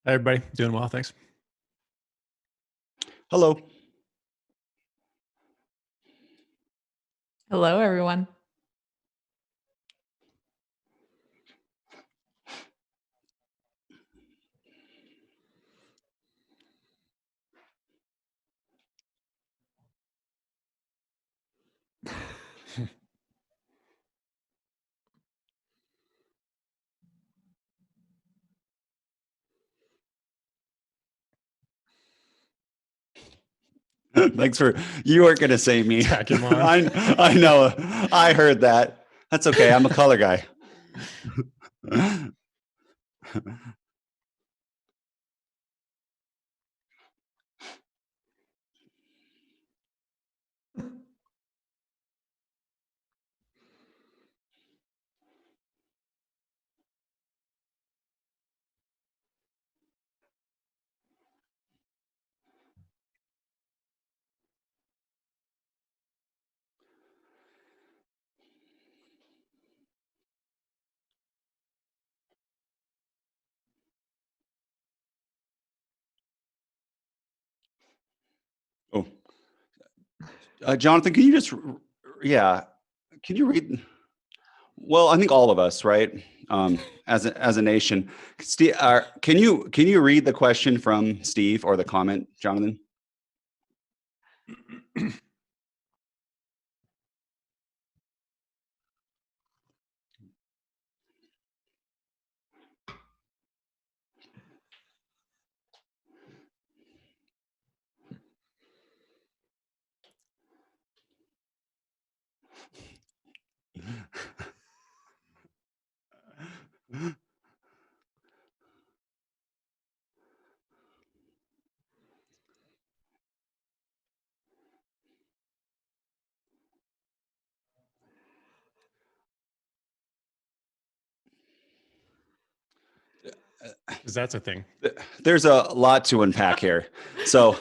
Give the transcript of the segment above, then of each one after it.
Hi, everybody. Doing well, thanks. Hello. Hello, everyone. Thanks for, you weren't going to say me. I know. I heard that. That's okay. I'm a color guy. Oh, Jonathan, can you just, can you read? Well, I think all of us, right? As a nation, Steve, can you read the question from Steve or the comment, Jonathan? Because that's a thing. There's a lot to unpack here. So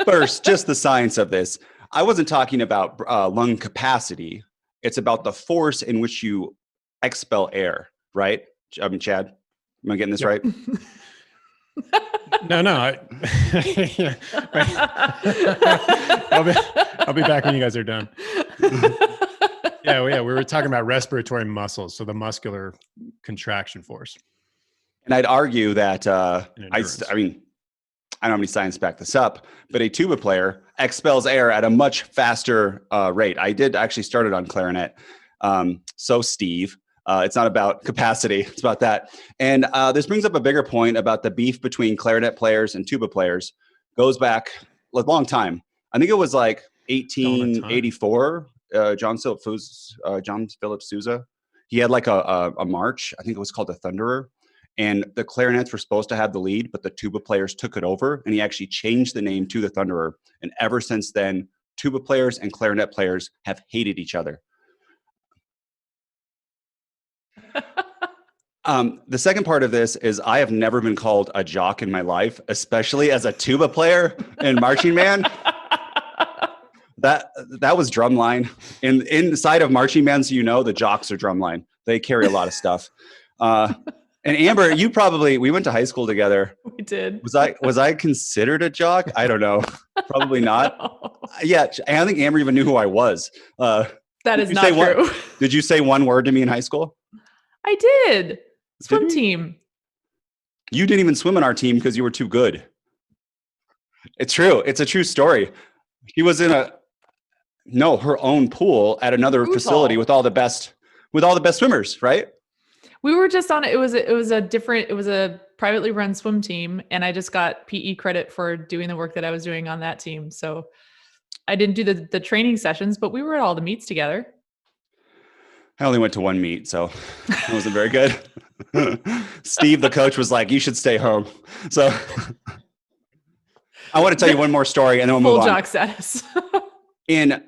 first, just the science of this. I wasn't talking about lung capacity. It's about the force in which you expel air, right? I mean, Chad, am I getting this right? No. Yeah, I'll be back when you guys are done. Yeah. We were talking about respiratory muscles, so the muscular contraction force. And I'd argue that I mean, I don't have any science to back this up, but a tuba player expels air at a much faster rate. I did actually started on clarinet. So Steve, it's not about capacity, it's about that. And this brings up a bbigger point about the beef between clarinet players and tuba players. Goes back a long time. I think it was like 1884. John Philip Sousa. He had like a march. I think it was called the Thunderer. And the clarinets were supposed to have the lead, but the tuba players took it over, and he actually changed the name to the Thunderer. And ever since then, tuba players and clarinet players have hated each other. The second part of this is I have never been called a jock in my life, especially as a tuba player in marching band. That was drumline. Inside of marching bands, the jocks are drumline. They carry a lot of stuff. And Amber, we went to high school together. We did. Was I considered a jock? I don't know. Probably not. No. Yeah, I think Amber even knew who I was. That is not true. Did you say one word to me in high school? I did. Swim team. You didn't even swim on our team because you were too good. It's true. It's a true story. He was in her own pool at another facility with all the best swimmers, right? We were just on it. It was a privately run swim team, and I just got PE credit for doing the work that I was doing on that team. So I didn't do the training sessions, but we were at all the meets together. I only went to one meet, so it wasn't very good. Steve, the coach, was like, "You should stay home." So I want to tell you one more story, and then we'll move on. Full jock status.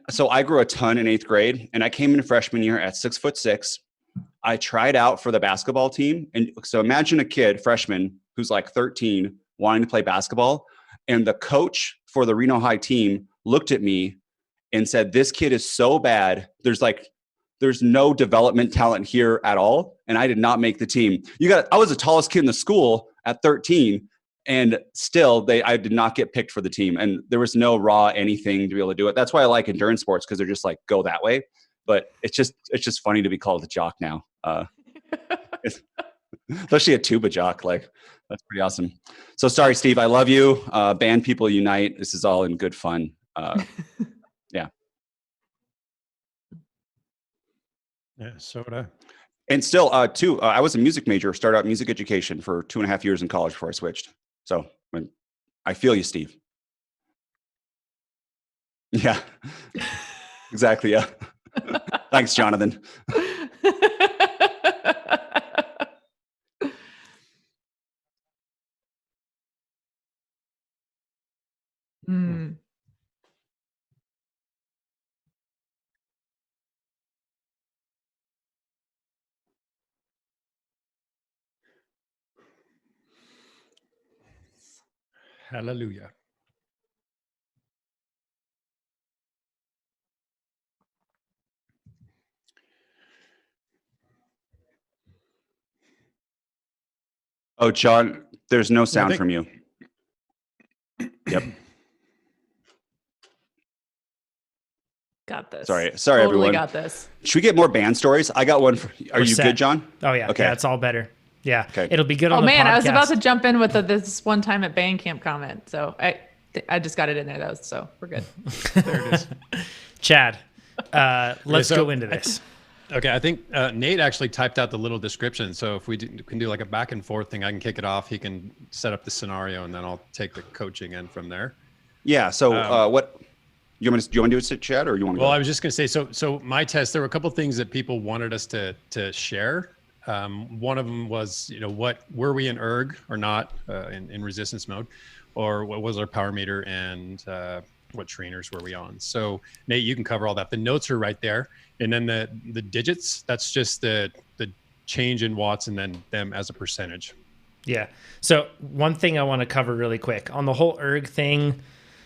So I grew a ton in 8th grade, and I came in freshman year at 6'6". I tried out for the basketball team. And so imagine a kid, freshman, who's like 13, wanting to play basketball. And the coach for the Reno High team looked at me and said, "This kid is so bad. There's like there's no development talent here at all. And I did not make the team. I was the tallest kid in the school at 13. And still, I did not get picked for the team. And there was no raw anything to be able to do it. That's why I like endurance sports, because they're just like, go that way. But it's just funny to be called a jock now. Especially a tuba jock. Like, that's pretty awesome. So sorry, Steve. I love you. Band people unite. This is all in good fun. Yeah. Yeah, so would I. And still, I was a music major, started out music education for 2.5 years in college before I switched. So I feel you, Steve. Yeah, exactly. Yeah. Thanks, Jonathan. Mm. Hallelujah. Oh, John, there's no sound from you. Yep. Got this. Sorry, totally everyone. Got this. Should we get more band stories? I got one. Are you good, John? Oh yeah. Okay. Yeah, it's all better. Yeah. Okay. It'll be good Oh on the podcast. man, I was about to jump in with this one time at band camp comment. So I just got it in there though. So we're good. There it is. Chad, let's go into this. Okay, I think Nate actually typed out the little description. So if we can do like a back and forth thing, I can kick it off. He can set up the scenario, and then I'll take the coaching in from there. Yeah. So what do you want to do? It, Chad, or you want to? Well, I was just going to say. So my test, there were a couple of things that people wanted us to share. One of them was, what were we in erg or not in resistance mode, or what was our power meter, and what trainers were we on? So Nate, you can cover all that. The notes are right there. And then the digits, that's just the change in watts and then them as a percentage. Yeah. So one thing I want to cover really quick on the whole erg thing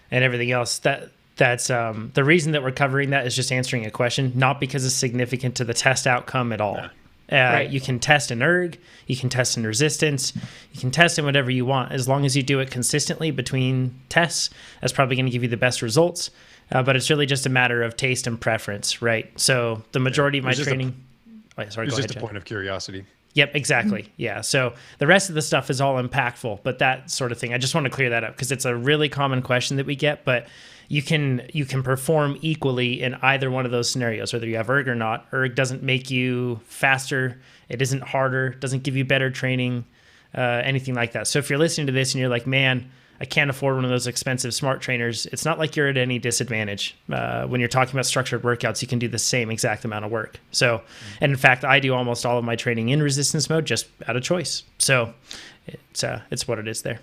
and everything else, that's the reason that we're covering that is just answering a question, not because it's significant to the test outcome at all. Yeah. Right. You can test in erg, you can test in resistance, you can test in whatever you want. As long as you do it consistently between tests, that's probably going to give you the best results. But it's really just a matter of taste and preference, right? So the majority of my training... It's just a point of curiosity. Yep, exactly. Yeah. So the rest of the stuff is all impactful, but that sort of thing, I just want to clear that up because it's a really common question that we get, but you can perform equally in either one of those scenarios, whether you have erg or not. Erg doesn't make you faster. It isn't harder. Doesn't give you better training, anything like that. So if you're listening to this and you're like, man, I can't afford one of those expensive smart trainers, it's not like you're at any disadvantage. When you're talking about structured workouts, you can do the same exact amount of work. So, and in fact, I do almost all of my training in resistance mode just out of choice. So it's what it is there.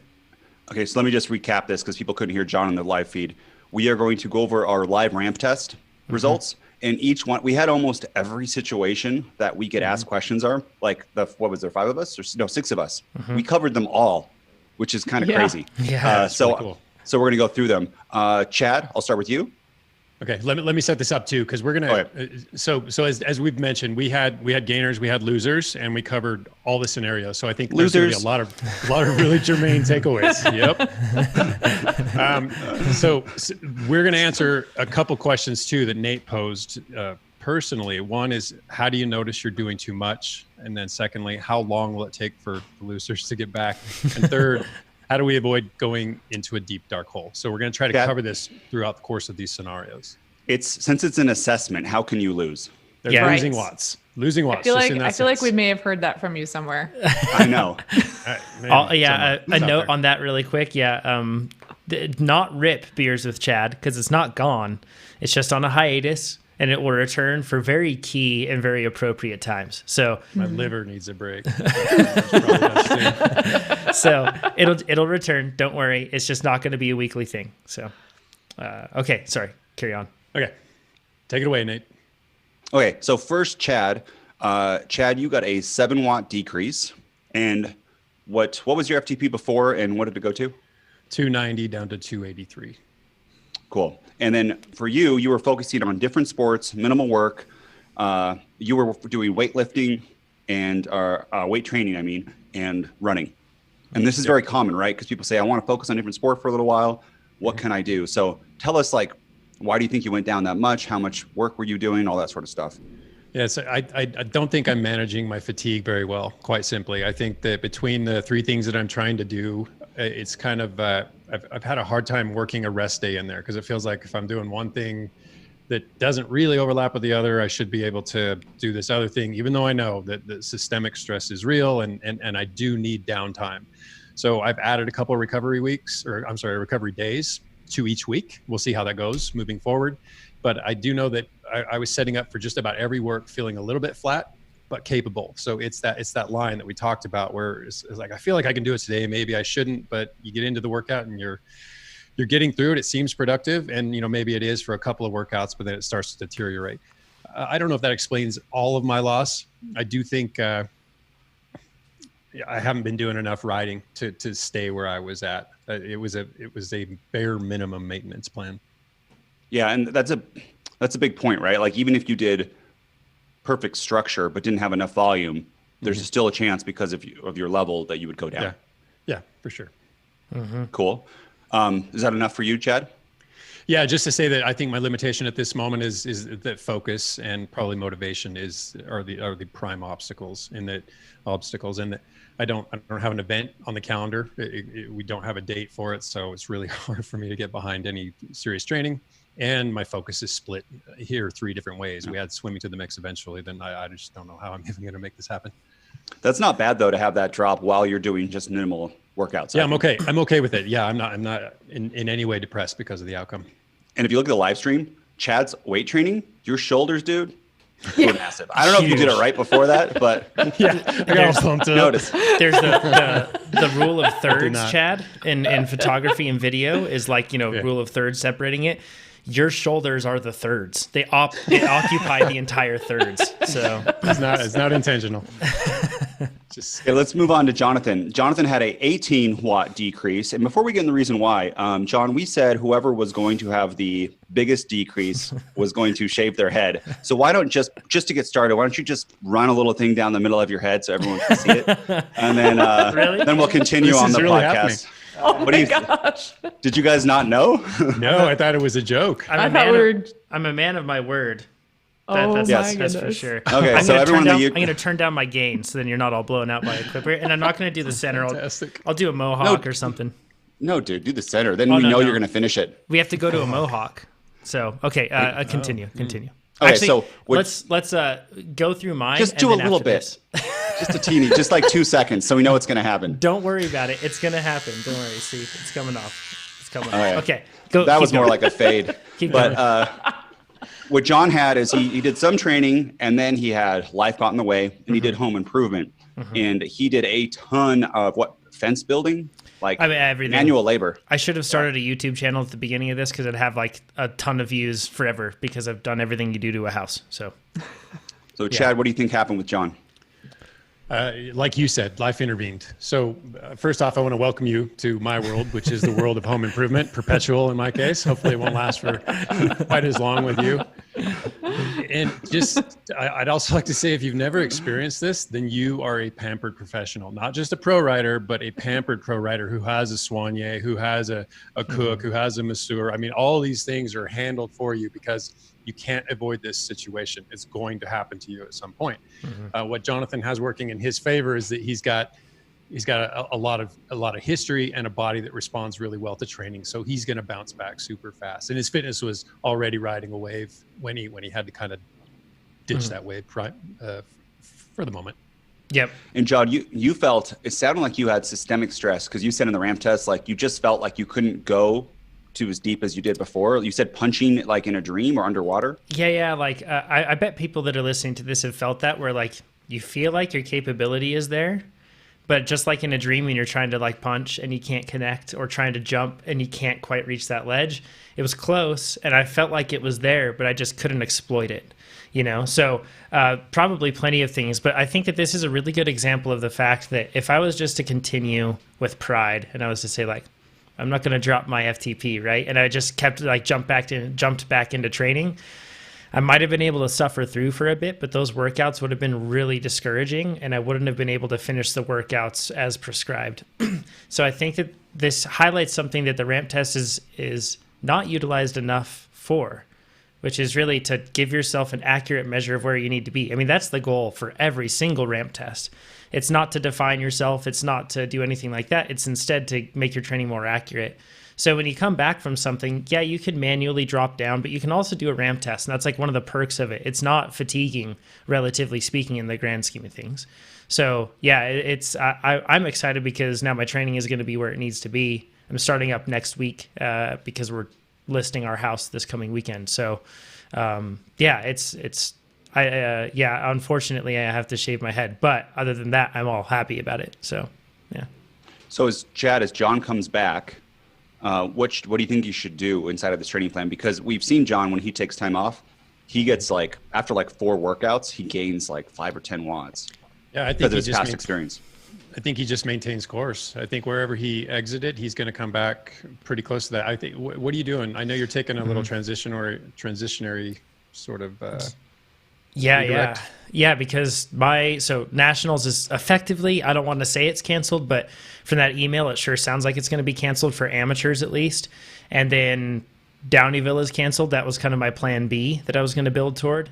Okay, so let me just recap this because people couldn't hear John in the live feed. We are going to go over our live ramp test results. And each one, we had almost every situation that we get asked questions are, like what was there, 5 of us? Or no, 6 of us. We covered them all, which is kind of crazy. Yeah. So really cool. So we're going to go through them. Chad, I'll start with you. Okay, let me set this up too, because we're gonna. So as we've mentioned, we had gainers, we had losers, and we covered all the scenarios. So I think there's gonna be a lot of really germane takeaways. Yep. So we're gonna answer a couple questions too that Nate posed personally. One is, how do you notice you're doing too much? And then secondly, how long will it take for the losers to get back? And third, how do we avoid going into a deep dark hole? So we're going to try to cover this throughout the course of these scenarios. Since it's an assessment, how can you lose? They're losing watts. Losing watts. I feel like we may have heard that from you somewhere. I know. A note on that really quick. Yeah. Not rip beers with Chad because it's not gone. It's just on a hiatus. And it will return for very key and very appropriate times. So my liver needs a break. So it'll return. Don't worry. It's just not going to be a weekly thing. So, okay. Sorry. Carry on. Okay. Take it away, Nate. Okay. So first, Chad. Chad, you got a 7 watt decrease. And what was your FTP before, and what did it go to? 290 down to 283. Cool. And then for you were focusing on different sports, minimal work, you were doing weightlifting and weight training, and running. And this is very common, right? Because people say, I want to focus on a different sport for a little while. What can I do? So tell us, like, why do you think you went down that much? How much work were you doing? All that sort of stuff. Yeah, so I don't think I'm managing my fatigue very well, quite simply. I think that between the three things that I'm trying to do, it's kind of, I've had a hard time working a rest day in there, because it feels like if I'm doing one thing that doesn't really overlap with the other, I should be able to do this other thing, even though I know that the systemic stress is real and I do need downtime. So I've added a couple of recovery days to each week. We'll see how that goes moving forward. But I do know that I was setting up for just about every work feeling a little bit flat, but capable. So it's that line that we talked about where it's like, I feel like I can do it today. Maybe I shouldn't, but you get into the workout and you're getting through it. It seems productive. And, maybe it is for a couple of workouts, but then it starts to deteriorate. I don't know if that explains all of my loss. I do think I haven't been doing enough riding to stay where I was at. It was a bare minimum maintenance plan. Yeah. And that's a big point, right? Like, even if you did perfect structure, but didn't have enough volume, there's still a chance because of your level that you would go down. Yeah, for sure. Cool. Is that enough for you, Chad? Yeah, just to say that I think my limitation at this moment is that focus and probably motivation are the prime obstacles, and that I don't have an event on the calendar. We don't have a date for it, so it's really hard for me to get behind any serious training. And my focus is split here 3 different ways. We had swimming to the mix eventually. Then I just don't know how I'm even going to make this happen. That's not bad though, to have that drop while you're doing just minimal workouts. Yeah, I'm okay. I'm okay with it. Yeah, I'm not in any way depressed because of the outcome. And if you look at the live stream, Chad's weight training, your shoulders, dude, were massive. I don't know if you did it right before that, but yeah, I got all pumped up. Notice. There's the rule of thirds, Chad, in photography and video is like, rule of thirds, separating it. Your shoulders are the thirds. They occupy the entire thirds. So it's not intentional. Okay, let's move on to Jonathan. Jonathan had a 18 watt decrease. And before we get in the reason why, John, we said whoever was going to have the biggest decrease was going to shave their head. So why don't just to get started, why don't you just run a little thing down the middle of your head so everyone can see it? And then, then we'll continue on the really podcast. Happening. Oh my gosh. Did you guys not know? No, I thought it was a joke. I'm a man of my word. That's for sure. Okay, I'm going to turn down my gain so then you're not all blown out by a clipper. And I'm not going to do the center. I'll do a mohawk or something. No, dude, do the center. Then you're going to finish it. We have to go to a mohawk. So, okay, continue. Okay, actually, so let's go through mine. Just do a little bit. Just a teeny, just like 2 seconds, so we know what's going to happen. Don't worry about it. It's going to happen. Don't worry. See, it's coming off. It's coming off. Right. Okay, go. That was more like a fade. But what John had is he did some training, and then he had life got in the way, and he did home improvement, and he did a ton of fence building, everything. Manual labor. I should have started a YouTube channel at the beginning of this because I'd have like a ton of views forever because I've done everything you do to a house. So Chad, what do you think happened with John? Like you said, life intervened. So first off, I want to welcome you to my world, which is the world of home improvement, perpetual in my case. Hopefully it won't last for quite as long with you. And I'd also like to say, if you've never experienced this, then you are a pampered professional, not just a pro rider, but a pampered pro rider who has a soigneur, who has a cook, who has a masseur. I mean, all these things are handled for you because you can't avoid this situation. It's going to happen to you at some point. What Jonathan has working in his favor is that he's got a lot of history and a body that responds really well to training. So he's going to bounce back super fast. And his fitness was already riding a wave when he had to kind of ditch that wave for the moment. Yep. And John, you felt, it sounded like you had systemic stress because you said in the ramp test, like you just felt like you couldn't go to as deep as you did before. You said punching like in a dream or underwater. Yeah. Like I bet people that are listening to this have felt that, where like you feel like your capability is there, but just like in a dream when you're trying to like punch and you can't connect, or trying to jump and you can't quite reach that ledge. It was close and I felt like it was there, but I just couldn't exploit it. So probably plenty of things, but I think that this is a really good example of the fact that if I was just to continue with pride and I was to say like, I'm not going to drop my FTP, right? And I just kept like jumped back into training. I might have been able to suffer through for a bit, but those workouts would have been really discouraging and I wouldn't have been able to finish the workouts as prescribed. So I think that this highlights something that the ramp test is not utilized enough for, which is really to give yourself an accurate measure of where you need to be. I mean, that's the goal for every single ramp test. It's not to define yourself. It's not to do anything like that. It's instead to make your training more accurate. So when you come back from something, yeah, you can manually drop down, but you can also do a ramp test. And that's like one of the perks of it. It's not fatiguing, relatively speaking, in the grand scheme of things. So yeah, I'm excited because now my training is going to be where it needs to be. I'm starting up next week because we're listing our house this coming weekend. So unfortunately I have to shave my head, but other than that, I'm all happy about it. So yeah. So as John comes back, what do you think you should do inside of this training plan? Because we've seen John, when he takes time off, he gets like, after like 4 workouts, he gains like 5 or 10 watts. Yeah, I think because of his past experience. I think he just maintains course. I think wherever he exited, he's going to come back pretty close to that. I think. What are you doing? I know you're taking a little transitionary sort of. Yeah. Because nationals is effectively, I don't want to say it's canceled, but from that email, it sure sounds like it's going to be canceled for amateurs at least. And then Downeyville is canceled. That was kind of my plan B that I was going to build toward.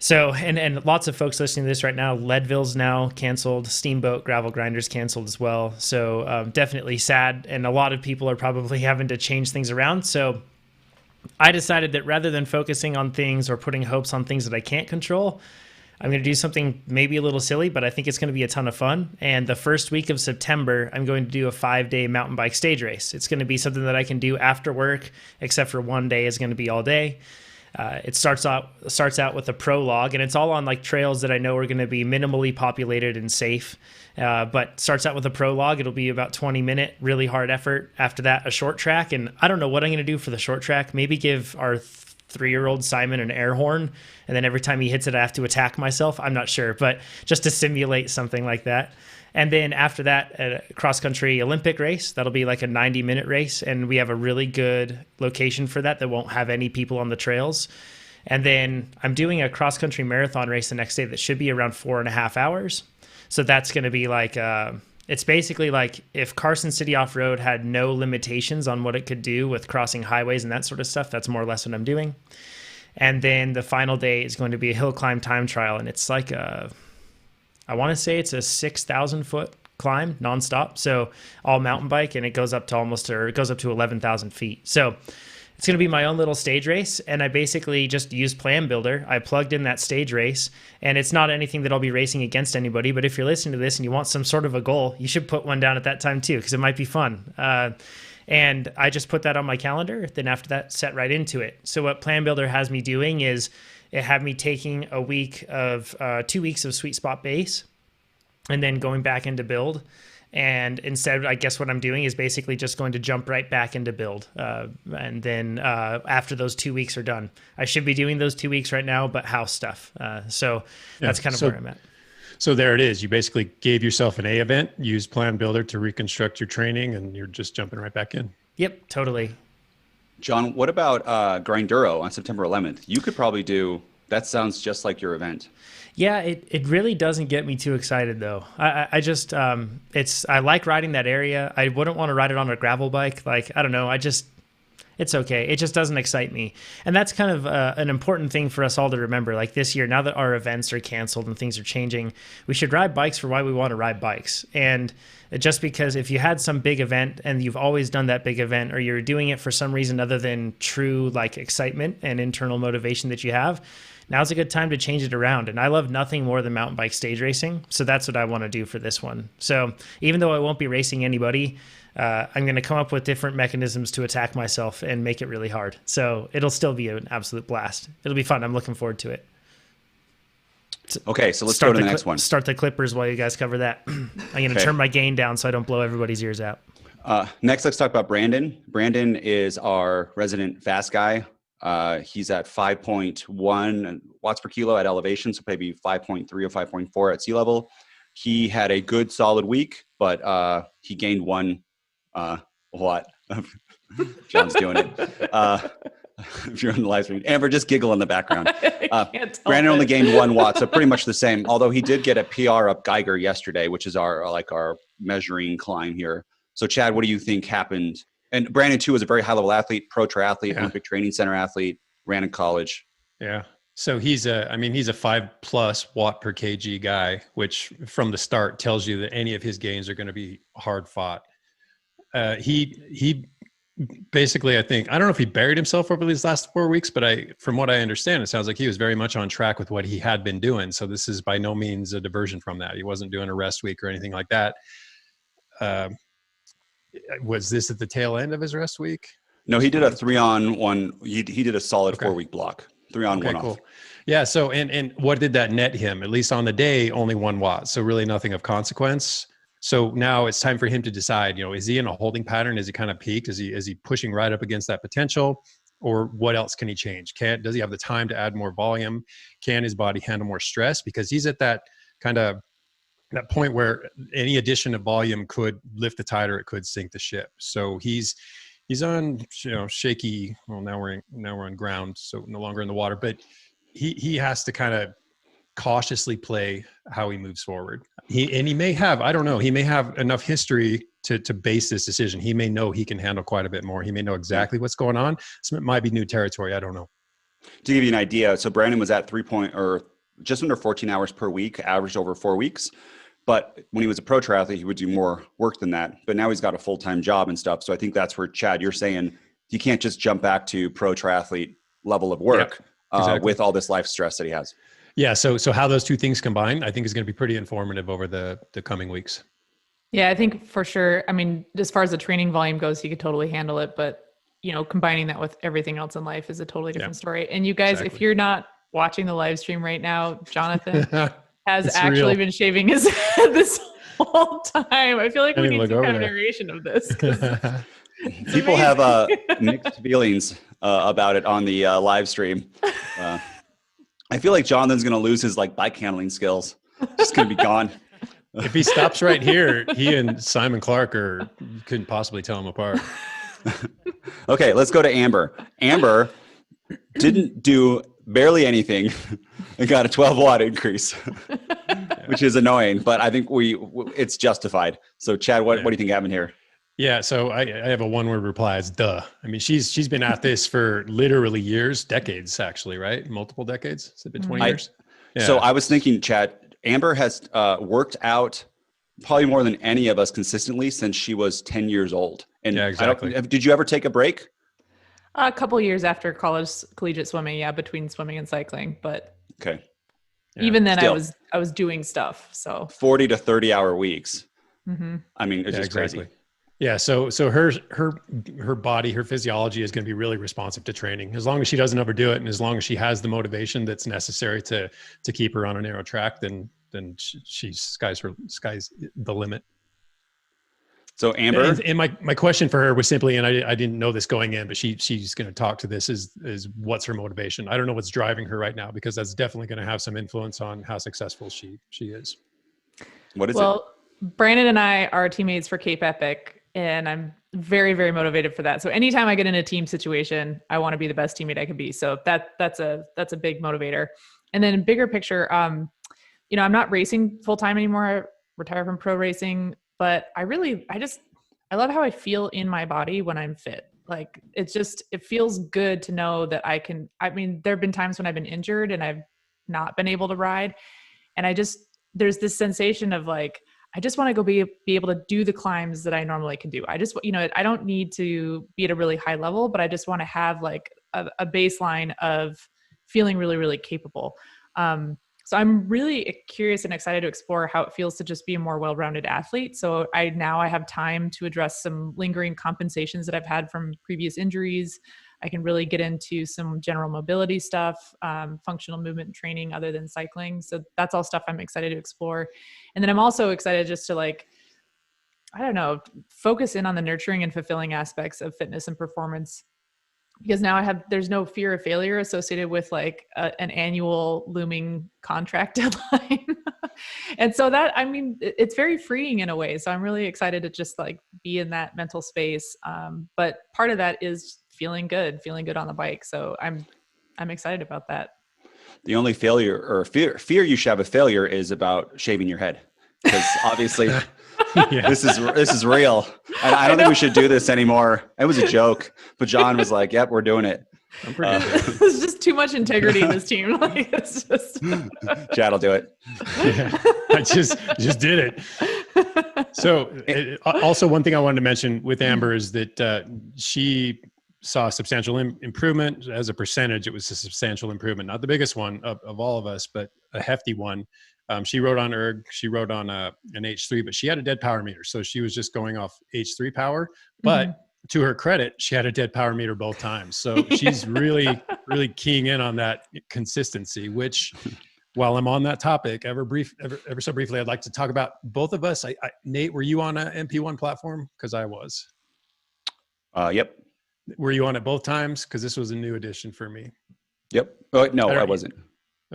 So, and lots of folks listening to this right now, Leadville's now canceled, Steamboat Gravel Grinder's canceled as well. So definitely sad. And a lot of people are probably having to change things around. So I decided that rather than focusing on things or putting hopes on things that I can't control, I'm going to do something maybe a little silly, but I think it's going to be a ton of fun. And the first week of September, I'm going to do a 5-day mountain bike stage race. It's going to be something that I can do after work, except for one day is going to be all day. It starts out with a prologue, and it's all on like trails that I know are going to be minimally populated and safe. But starts out with a prologue. It'll be about 20-minute, really hard effort. After that, a short track. And I don't know what I'm going to do for the short track. Maybe give our 3-year-old Simon an air horn, and then every time he hits it, I have to attack myself. I'm not sure, but just to simulate something like that. And then after that, a cross-country Olympic race. That'll be like a 90-minute race, and we have a really good location for that won't have any people on the trails. And then I'm doing a cross-country marathon race the next day that should be around 4.5 hours. So that's going to be like, it's basically like if Carson City Off-Road had no limitations on what it could do with crossing highways and that sort of stuff. That's more or less what I'm doing. And then the final day is going to be a hill climb time trial, and it's like I want to say it's a 6,000 foot climb nonstop. So all mountain bike, and it goes up to 11,000 feet. So it's going to be my own little stage race. And I basically just used Plan Builder. I plugged in that stage race, and it's not anything that I'll be racing against anybody. But if you're listening to this and you want some sort of a goal, you should put one down at that time too, because it might be fun. And I just put that on my calendar. Then after that, set right into it. So what Plan Builder has me doing is it had me taking 2 weeks of Sweet Spot base and then going back into build. And instead, I guess what I'm doing is basically just going to jump right back into build. And then after those 2 weeks are done, I should be doing those 2 weeks right now, but house stuff. So that's kind of where I'm at. So there it is. You basically gave yourself an A event, used Plan Builder to reconstruct your training, and you're just jumping right back in. Yep, totally. John, what about Grinduro on September 11th? You could probably do, that sounds just like your event. Yeah, it really doesn't get me too excited though. I just I like riding that area. I wouldn't want to ride it on a gravel bike. Like, I don't know. It's okay. It just doesn't excite me. And that's kind of an important thing for us all to remember. Like this year, now that our events are canceled and things are changing, we should ride bikes for why we want to ride bikes. And just because if you had some big event and you've always done that big event, or you're doing it for some reason other than true like excitement and internal motivation that you have, now's a good time to change it around. And I love nothing more than mountain bike stage racing. So that's what I want to do for this one. So even though I won't be racing anybody, I'm going to come up with different mechanisms to attack myself and make it really hard. So it'll still be an absolute blast. It'll be fun. I'm looking forward to it. Okay, so let's go to the next one. Start the clippers while you guys cover that. I'm going to turn my gain down so I don't blow everybody's ears out. Next, let's talk about Brandon. Brandon is our resident fast guy. He's at 5.1 watts per kilo at elevation, so maybe 5.3 or 5.4 at sea level. He had a good solid week, but he gained one watt. John's doing it. If you're on the live stream, Amber, just giggle in the background. Brandon it. only gained 1 watt, so pretty much the same. Although he did get a PR up Geiger yesterday, which is our measuring climb here. So Chad, what do you think happened? And Brandon too was a very high level athlete, pro triathlete, Olympic Training Center athlete, ran in college. Yeah. So he's a 5+ watt per kg guy, which from the start tells you that any of his gains are going to be hard fought. He basically, I don't know if he buried himself over these last 4 weeks, but from what I understand, it sounds like he was very much on track with what he had been doing. So this is by no means a diversion from that. He wasn't doing a rest week or anything like that. Was this at the tail end of his rest week? No, he did a 3-on-1. He did a solid 4-week block, 3-on-1 off. Cool. Yeah. So, and what did that net him? At least on the day, only 1 watt. So really nothing of consequence. So now it's time for him to decide, is he in a holding pattern? Is he kind of peaked? Is he pushing right up against that potential, or what else can he change? Does he have the time to add more volume? Can his body handle more stress? Because he's at that point where any addition of volume could lift the tide or it could sink the ship. So he's on, shaky. Well, now we're on ground, so no longer in the water, but he has to kind of cautiously play how he moves forward. He may have, I don't know, he may have enough history to base this decision. He may know he can handle quite a bit more. He may know exactly what's going on. So it might be new territory. I don't know. To give you an idea, so Brandon was at just under 14 hours per week, averaged over 4 weeks. But when he was a pro triathlete, he would do more work than that. But now he's got a full-time job and stuff. So I think that's where, Chad, you're saying you can't just jump back to pro triathlete level of work exactly. With all this life stress that he has. Yeah. So how those two things combine, I think is going to be pretty informative over the coming weeks. Yeah, I think for sure. I mean, as far as the training volume goes, he could totally handle it. But, combining that with everything else in life is a totally different story. And you guys, if you're not watching the live stream right now, Jonathan has actually been shaving his head this whole time. I feel like we need some kind of narration of this. People have mixed feelings about it on the live stream. I feel like Jonathan's going to lose his bike handling skills. Just going to be gone. If he stops right here, he and Simon Clark couldn't possibly tell him apart. Okay, let's go to Amber. Amber didn't do barely anything and got a 12 watt increase, which is annoying, but I think it's justified. So Chad, what do you think happened here? Yeah. So I have a 1-word reply. It's duh. I mean, she's been at this for literally years, decades, actually, right? Multiple decades. Has it been 20 years? Yeah. So I was thinking, Chad, Amber has worked out probably more than any of us consistently since she was 10 years old. And yeah, exactly. Did you ever take a break? A couple years after collegiate swimming, between swimming and cycling. But okay, even then, still, I was doing stuff. So 40 to 30 hour weeks. Mm-hmm. I mean, it's just crazy. Yeah. So her body, her physiology is going to be really responsive to training, as long as she doesn't overdo it, and as long as she has the motivation that's necessary to keep her on a narrow track, then sky's the limit. So Amber, and my question for her was simply, and I didn't know this going in, but she's going to talk to this, is what's her motivation? I don't know what's driving her right now, because that's definitely going to have some influence on how successful she is. What is it? Well, Brandon and I are teammates for Cape Epic, and I'm very, very motivated for that. So anytime I get in a team situation, I want to be the best teammate I can be. So that's a big motivator. And then bigger picture, I'm not racing full time anymore. I retired from pro racing. But I love how I feel in my body when I'm fit. Like, it feels good to know that there have been times when I've been injured and I've not been able to ride. And there's this sensation of I just want to go be able to do the climbs that I normally can do. I don't need to be at a really high level, but I just want to have a baseline of feeling really, really capable. So I'm really curious and excited to explore how it feels to just be a more well-rounded athlete. So I have time to address some lingering compensations that I've had from previous injuries. I can really get into some general mobility stuff, functional movement training other than cycling. So that's all stuff I'm excited to explore. And then I'm also excited just to focus in on the nurturing and fulfilling aspects of fitness and performance. Because now there's no fear of failure associated with an annual looming contract deadline. And so it's very freeing in a way. So I'm really excited to just be in that mental space. But part of that is feeling good on the bike. So I'm excited about that. The only failure or fear you should have a failure is about shaving your head, because obviously this is real. And I don't think we should do this anymore. It was a joke, but John was like, "Yep, we're doing it." I'm pretty There's just too much integrity in this team. Like, it's just Chad will do it. Yeah, I just did it. So also one thing I wanted to mention with Amber is that she saw a substantial improvement. As a percentage, it was a substantial improvement, not the biggest one of all of us, but a hefty one. She rode on erg, she rode on an H3, but she had a dead power meter. So she was just going off H3 power, but to her credit, she had a dead power meter both times. So she's really, really keying in on that consistency, which while I'm on that topic, ever so briefly, I'd like to talk about both of us. Nate, were you on a MP1 platform? Because I was. Yep. Were you on it both times? Because this was a new addition for me. Yep. Oh, no, I wasn't.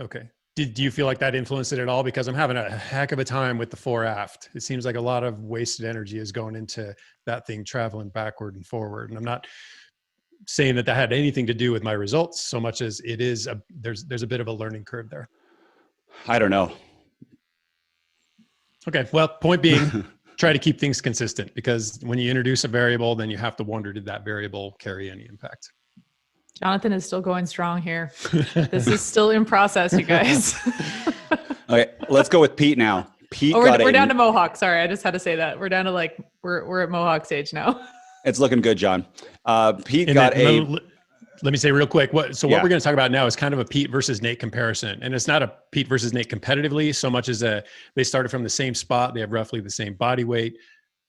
Okay. Do you feel like that influenced it at all? Because I'm having a heck of a time with the fore aft. It seems like a lot of wasted energy is going into that thing traveling backward and forward. And I'm not saying that had anything to do with my results so much as it is there's a bit of a learning curve there. I don't know. Okay. Well, point being, try to keep things consistent, because when you introduce a variable, then you have to wonder, did that variable carry any impact? Jonathan is still going strong here. This is still in process, you guys. Okay, let's go with Pete now. We're down to Mohawk. Sorry, I just had to say that. We're down to we're at Mohawk stage now. It's looking good, John. Pete Let me say real quick. What we're going to talk about now is kind of a Pete versus Nate comparison. And it's not a Pete versus Nate competitively so much as they started from the same spot. They have roughly the same body weight.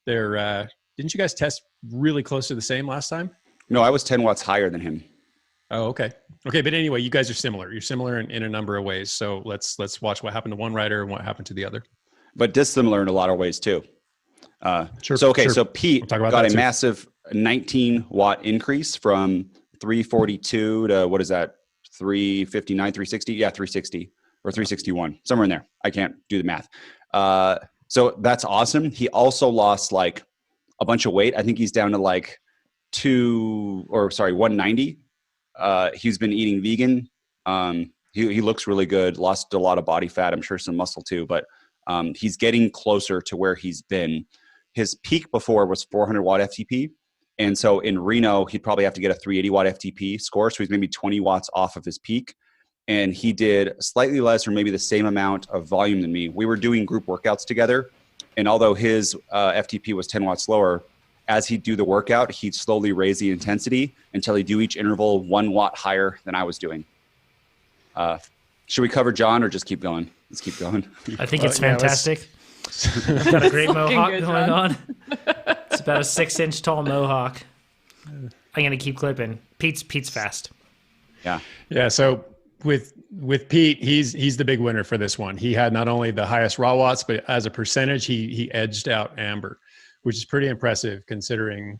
Didn't you guys test really close to the same last time? No, I was 10 watts higher than him. Oh, okay. Okay. But anyway, you guys are similar. You're similar in a number of ways. So let's watch what happened to one rider and what happened to the other. But dissimilar in a lot of ways too. Sure. So Sure. Pete got a massive 19 watt increase from 342 to what is that? 359, 360? Yeah, 360 or 361, somewhere in there. I can't do the math. So that's awesome. He also lost like a bunch of weight. I think he's down to like 190. He's been eating vegan. He looks really good, lost a lot of body fat. I'm sure some muscle too, but he's getting closer to where he's been. His peak before was 400 watt FTP. And so in Reno, he'd probably have to get a 380 watt FTP score. So he's maybe 20 watts off of his peak. And he did slightly less or maybe the same amount of volume than me. We were doing group workouts together. And although his FTP was 10 watts lower, as he'd do the workout, he'd slowly raise the intensity until he'd do each interval 1 watt higher than I was doing. Should we cover John or just keep going? Let's keep going. I think it's fantastic. I've got a great mohawk going on. It's about a 6-inch tall mohawk. I'm going to keep clipping. Pete's fast. Yeah. Yeah. So with Pete, he's the big winner for this one. He had not only the highest raw watts, but as a percentage, he edged out Amber, which is pretty impressive considering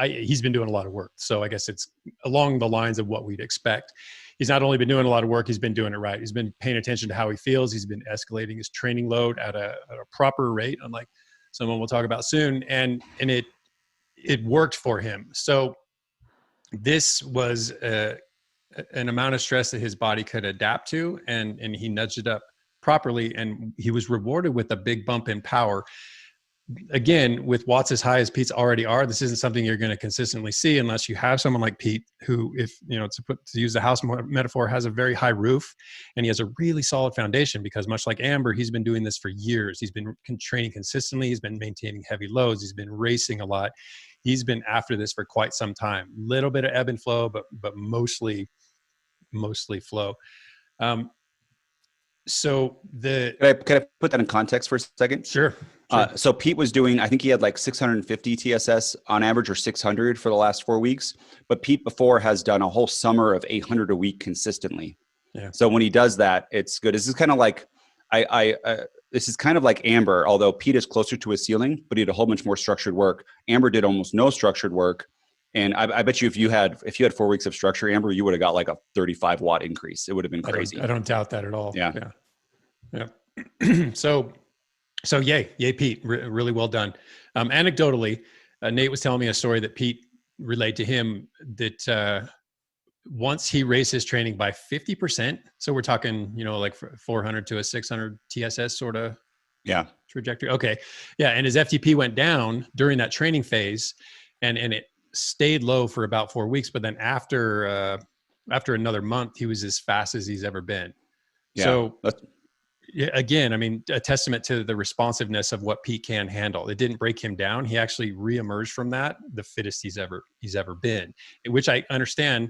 he's been doing a lot of work. So I guess it's along the lines of what we'd expect. He's not only been doing a lot of work, he's been doing it right. He's been paying attention to how he feels. He's been escalating his training load at a proper rate, unlike someone we'll talk about soon. And it worked for him. So this was an amount of stress that his body could adapt to, and he nudged it up properly, and he was rewarded with a big bump in power. Again, with watts as high as Pete's already are, this isn't something you're going to consistently see unless you have someone like Pete, who, if to use the house metaphor, has a very high roof and he has a really solid foundation, because much like Amber, he's been doing this for years. He's been training consistently. He's been maintaining heavy loads. He's been racing a lot. He's been after this for quite some time. Little bit of ebb and flow, but mostly flow. So can I put that in context for a second? Sure. So Pete was doing, I think he had like 650 TSS on average, or 600 for the last 4 weeks. But Pete before has done a whole summer of 800 a week consistently. Yeah. So when he does that, it's good. This is kind of like this is kind of like Amber, although Pete is closer to his ceiling, but he did a whole bunch more structured work. Amber did almost no structured work. And I bet you if you had 4 weeks of structure, Amber, you would have got like a 35 watt increase. It would have been crazy. I don't doubt that at all. Yeah. So yay Pete, really well done. Anecdotally, Nate was telling me a story that Pete relayed to him that once he raised his training by 50%, so we're talking, like 400 to a 600 TSS sort of trajectory. Okay. Yeah. And his FTP went down during that training phase, and it stayed low for about 4 weeks. But then after another month, he was as fast as he's ever been. Yeah. So again, I mean, a testament to the responsiveness of what Pete can handle. It didn't break him down. He actually reemerged from that the fittest he's ever been, which I understand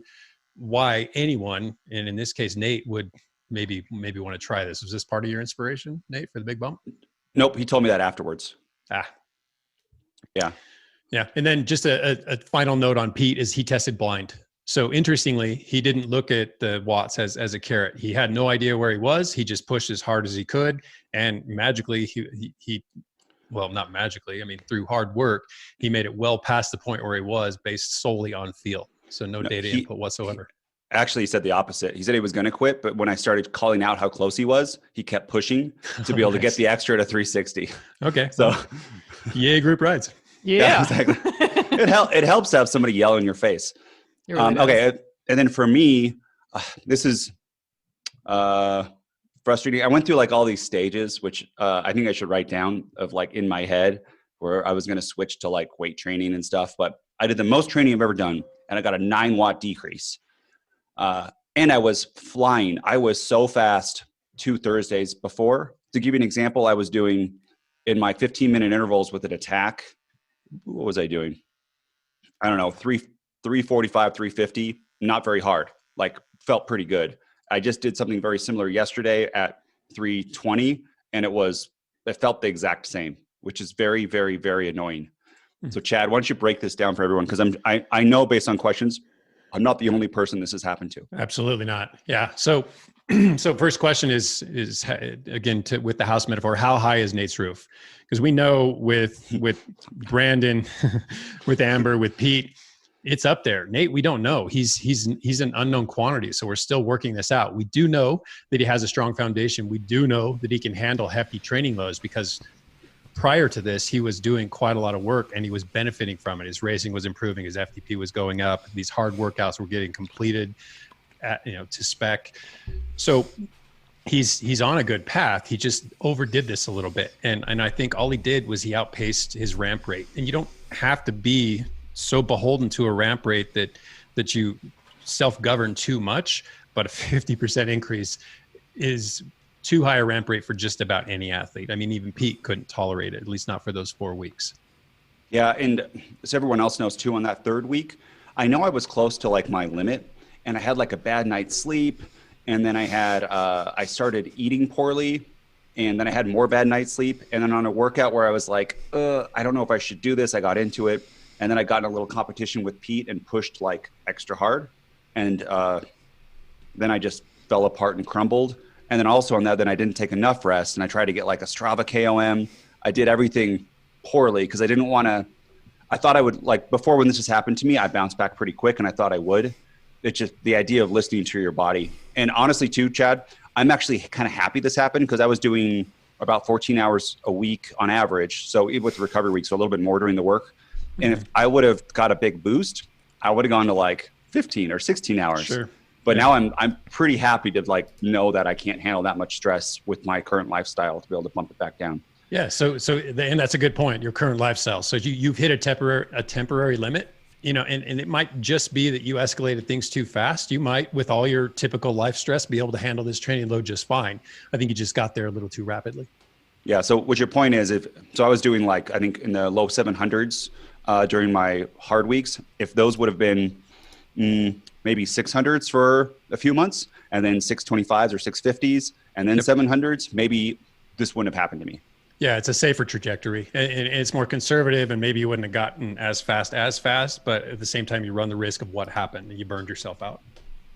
why anyone, and in this case, Nate, would maybe want to try this. Was this part of your inspiration, Nate, for the big bump? Nope. He told me that afterwards. Yeah. And then just a final note on Pete is he tested blind. So interestingly, he didn't look at the watts as a carrot. He had no idea where he was. He just pushed as hard as he could. And magically, he well, not magically, I mean, through hard work, he made it well past the point where he was based solely on feel. So no data input whatsoever. Actually, he said the opposite. He said he was going to quit, but when I started calling out how close he was, he kept pushing to be able to get the extra to 360. Okay. So yay, group rides. Yeah. Exactly. It helps to have somebody yell in your face. Really okay. And then for me, this is frustrating. I went through like all these stages, which I think I should write down of like in my head where I was going to switch to like weight training and stuff. But I did the most training I've ever done, and I got a 9-watt decrease. And I was flying. I was so fast 2 Thursdays before. To give you an example, I was doing in my 15-minute intervals with an attack. What was I doing? I don't know, 345, 350, not very hard, like felt pretty good. I just did something very similar yesterday at 320, and it felt the exact same, which is very, very, very annoying. So Chad, why don't you break this down for everyone? Because I know based on questions, I'm not the only person this has happened to. Absolutely not. Yeah. So first question is again, with the house metaphor, how high is Nate's roof? Because we know with Brandon, with Amber, with Pete, it's up there. Nate, we don't know. He's an unknown quantity. So we're still working this out. We do know that he has a strong foundation. We do know that he can handle hefty training loads, because prior to this, he was doing quite a lot of work and he was benefiting from it. His racing was improving. His FTP was going up. These hard workouts were getting completed to spec. So he's on a good path. He just overdid this a little bit. And I think all he did was he outpaced his ramp rate. And you don't have to be so beholden to a ramp rate that you self-govern too much, but a 50% increase is too high a ramp rate for just about any athlete. I mean, even Pete couldn't tolerate it, at least not for those 4 weeks. Yeah. And as everyone else knows too, on that 3rd week, I know I was close to like my limit, and I had like a bad night's sleep. And then I started eating poorly, and then I had more bad night's sleep. And then on a workout where I was like, I don't know if I should do this, I got into it. And then I got in a little competition with Pete and pushed like extra hard. And then I just fell apart and crumbled. And then also on that, then I didn't take enough rest, and I tried to get like a Strava KOM. I did everything poorly because I didn't want to. I thought I would, like before when this has happened to me, I bounced back pretty quick, and I thought I would. It's just the idea of listening to your body. And honestly too, Chad, I'm actually kind of happy this happened, because I was doing about 14 hours a week on average. So even with recovery week, so a little bit more during the work. And if I would have got a big boost, I would have gone to like 15 or 16 hours. Sure. But now I'm pretty happy to like know that I can't handle that much stress with my current lifestyle to be able to bump it back down. Yeah. So and that's a good point. Your current lifestyle. So you've hit a temporary limit, and it might just be that you escalated things too fast. You might, with all your typical life stress, be able to handle this training load just fine. I think you just got there a little too rapidly. Yeah. So what your point is, I was doing like, I think in the low 700s during my hard weeks. If those would have been maybe 600s for a few months, and then 625s or 650s, and then 700s, maybe this wouldn't have happened to me. Yeah, it's a safer trajectory, and it's more conservative, and maybe you wouldn't have gotten as fast, but at the same time, you run the risk of what happened, and you burned yourself out.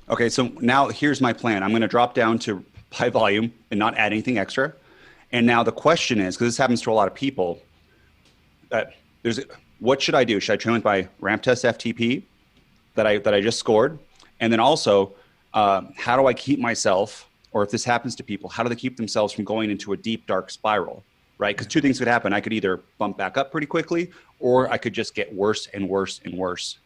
Okay, so now here's my plan. I'm going to drop down to high volume and not add anything extra. And now the question is, because this happens to a lot of people, what should I do? Should I train with my ramp test FTP that I just scored? And then also, how do I keep myself, or if this happens to people, how do they keep themselves from going into a deep, dark spiral, right? Because 2 things could happen. I could either bump back up pretty quickly, or I could just get worse and worse and worse.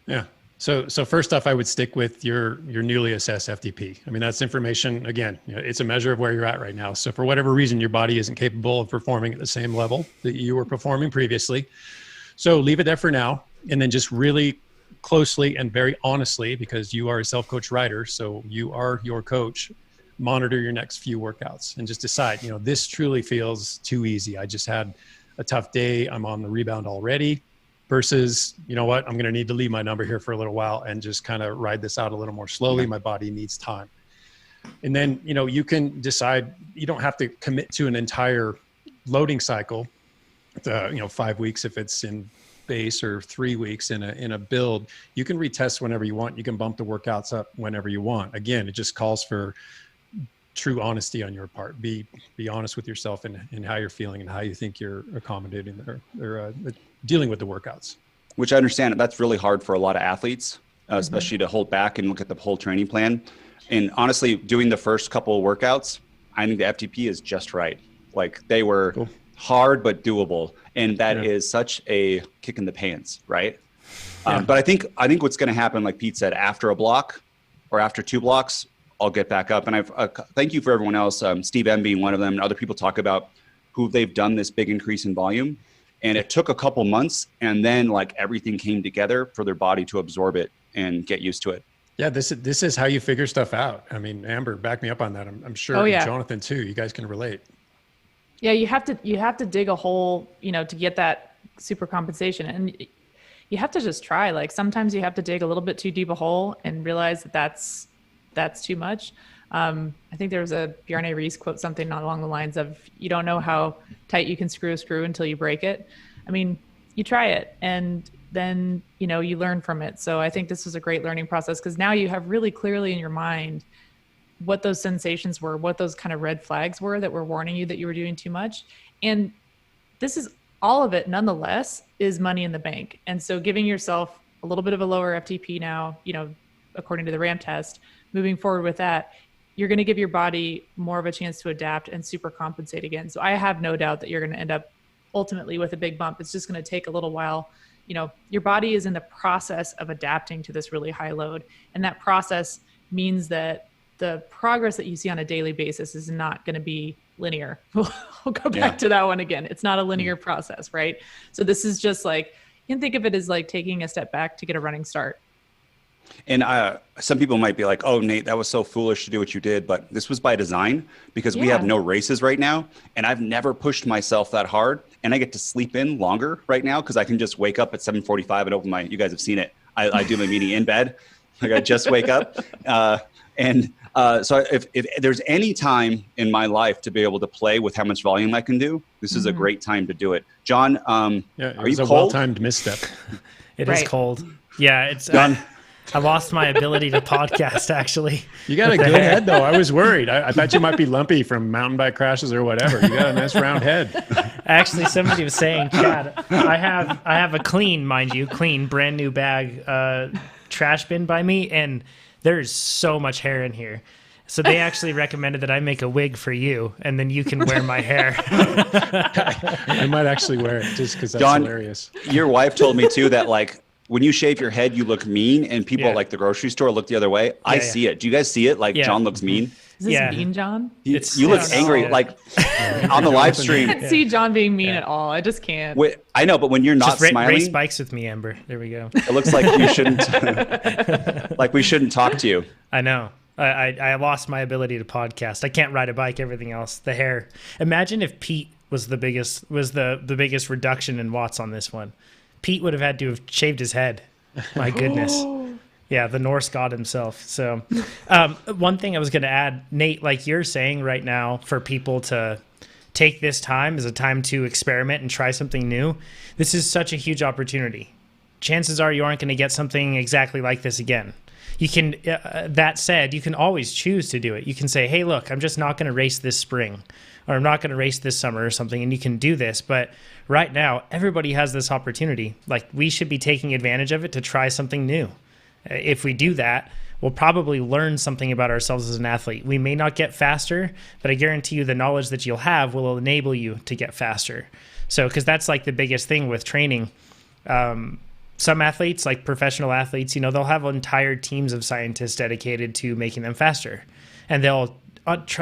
Yeah. So first off, I would stick with your newly assessed FTP. I mean, that's information, again, it's a measure of where you're at right now. So for whatever reason, your body isn't capable of performing at the same level that you were performing previously. So leave it there for now. And then just really closely and very honestly, because you are a self-coach rider, so you are your coach, monitor your next few workouts and just decide, this truly feels too easy. I just had a tough day. I'm on the rebound already. Versus, you know what, I'm going to need to leave my number here for a little while and just kind of ride this out a little more slowly. My body needs time. And then, you can decide, you don't have to commit to an entire loading cycle, 5 weeks if it's in base or 3 weeks in a build. You can retest whenever you want. You can bump the workouts up whenever you want. Again, it just calls for true honesty on your part. Be honest with yourself and how you're feeling and how you think you're accommodating or dealing with the workouts. Which I understand that's really hard for a lot of athletes, especially to hold back and look at the whole training plan. And honestly, doing the first couple of workouts, I think the FTP is just right. Like they were hard, but doable. And that is such a kick in the pants, right? But I think what's going to happen, like Pete said, after a block or after 2 blocks, I'll get back up. And I've thank you for everyone else, Steve M being one of them, and other people talk about who they've done this big increase in volume. And it took a couple months, and then like everything came together for their body to absorb it and get used to it. Yeah, this is how you figure stuff out. I mean, Amber, back me up on that. I'm sure Jonathan too. You guys can relate. Yeah, you have to dig a hole, to get that super compensation, and you have to just try. Like sometimes you have to dig a little bit too deep a hole and realize that that's too much. I think there was a Bjarne Riis quote, something along the lines of, you don't know how tight you can screw a screw until you break it. I mean, you try it and then, you learn from it. So I think this was a great learning process because now you have really clearly in your mind what those sensations were, what those kind of red flags were that were warning you that you were doing too much. And this is all of it, nonetheless, is money in the bank. And so giving yourself a little bit of a lower FTP now, according to the RAM test, moving forward with that, you're going to give your body more of a chance to adapt and super compensate again. So I have no doubt that you're going to end up ultimately with a big bump. It's just going to take a little while. Your body is in the process of adapting to this really high load. And that process means that the progress that you see on a daily basis is not going to be linear. We'll go back to that one again. It's not a linear process, right? So this is just like, you can think of it as like taking a step back to get a running start. And some people might be like, oh, Nate, that was so foolish to do what you did. But this was by design because we have no races right now. And I've never pushed myself that hard. And I get to sleep in longer right now because I can just wake up at 7:45 and open you guys have seen it. I do my meeting in bed. Like I just wake up. So if there's any time in my life to be able to play with how much volume I can do, this is a great time to do it. John, are you cold? Well-timed misstep. It is cold. Yeah, it's done. I lost my ability to podcast, actually. You got a good head, though. I was worried. I thought you might be lumpy from mountain bike crashes or whatever. You got a nice round head. Actually, somebody was saying, Chad, I have a clean brand new bag trash bin by me, and there's so much hair in here. So they actually recommended that I make a wig for you, and then you can wear my hair. I might actually wear it just because that's hilarious. Your wife told me, too, that like, when you shave your head, you look mean, and people at like the grocery store look the other way. I see it. Do you guys see it? Like John looks mean. Is this mean, John? You look angry, like on the live stream. I can't see John being mean at all. I just can't. I know, but when you're not smiling, race bikes with me, Amber. There we go. It looks like you shouldn't. Like we shouldn't talk to you. I know. I lost my ability to podcast. I can't ride a bike. Everything else, the hair. Imagine if Pete was the biggest reduction in watts on this one. Pete would have had to have shaved his head. My goodness. Yeah, the Norse god himself. So one thing I was going to add, Nate, like you're saying right now, for people to take this time as a time to experiment and try something new, this is such a huge opportunity. Chances are you aren't going to get something exactly like this again. You can, that said, you can always choose to do it. You can say, hey, look, I'm just not going to race this spring, or I'm not going to race this summer or something, and you can do this. But right now, everybody has this opportunity. Like, we should be taking advantage of it to try something new. If we do that, we'll probably learn something about ourselves as an athlete. We may not get faster, but I guarantee you the knowledge that you'll have will enable you to get faster. So, because that's like the biggest thing with training. some athletes, like professional athletes, they'll have entire teams of scientists dedicated to making them faster. And they'll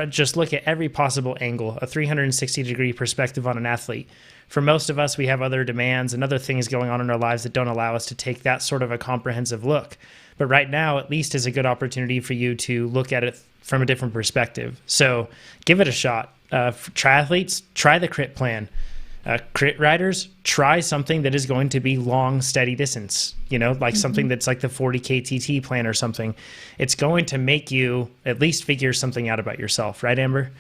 just look at every possible angle, a 360-degree perspective on an athlete. For most of us, we have other demands and other things going on in our lives that don't allow us to take that sort of a comprehensive look. But right now, at least, is a good opportunity for you to look at it from a different perspective. So give it a shot. For triathletes, try the crit plan. Crit riders, try something that is going to be long, steady distance, something that's like the 40K TT plan or something. It's going to make you at least figure something out about yourself. Right, Amber?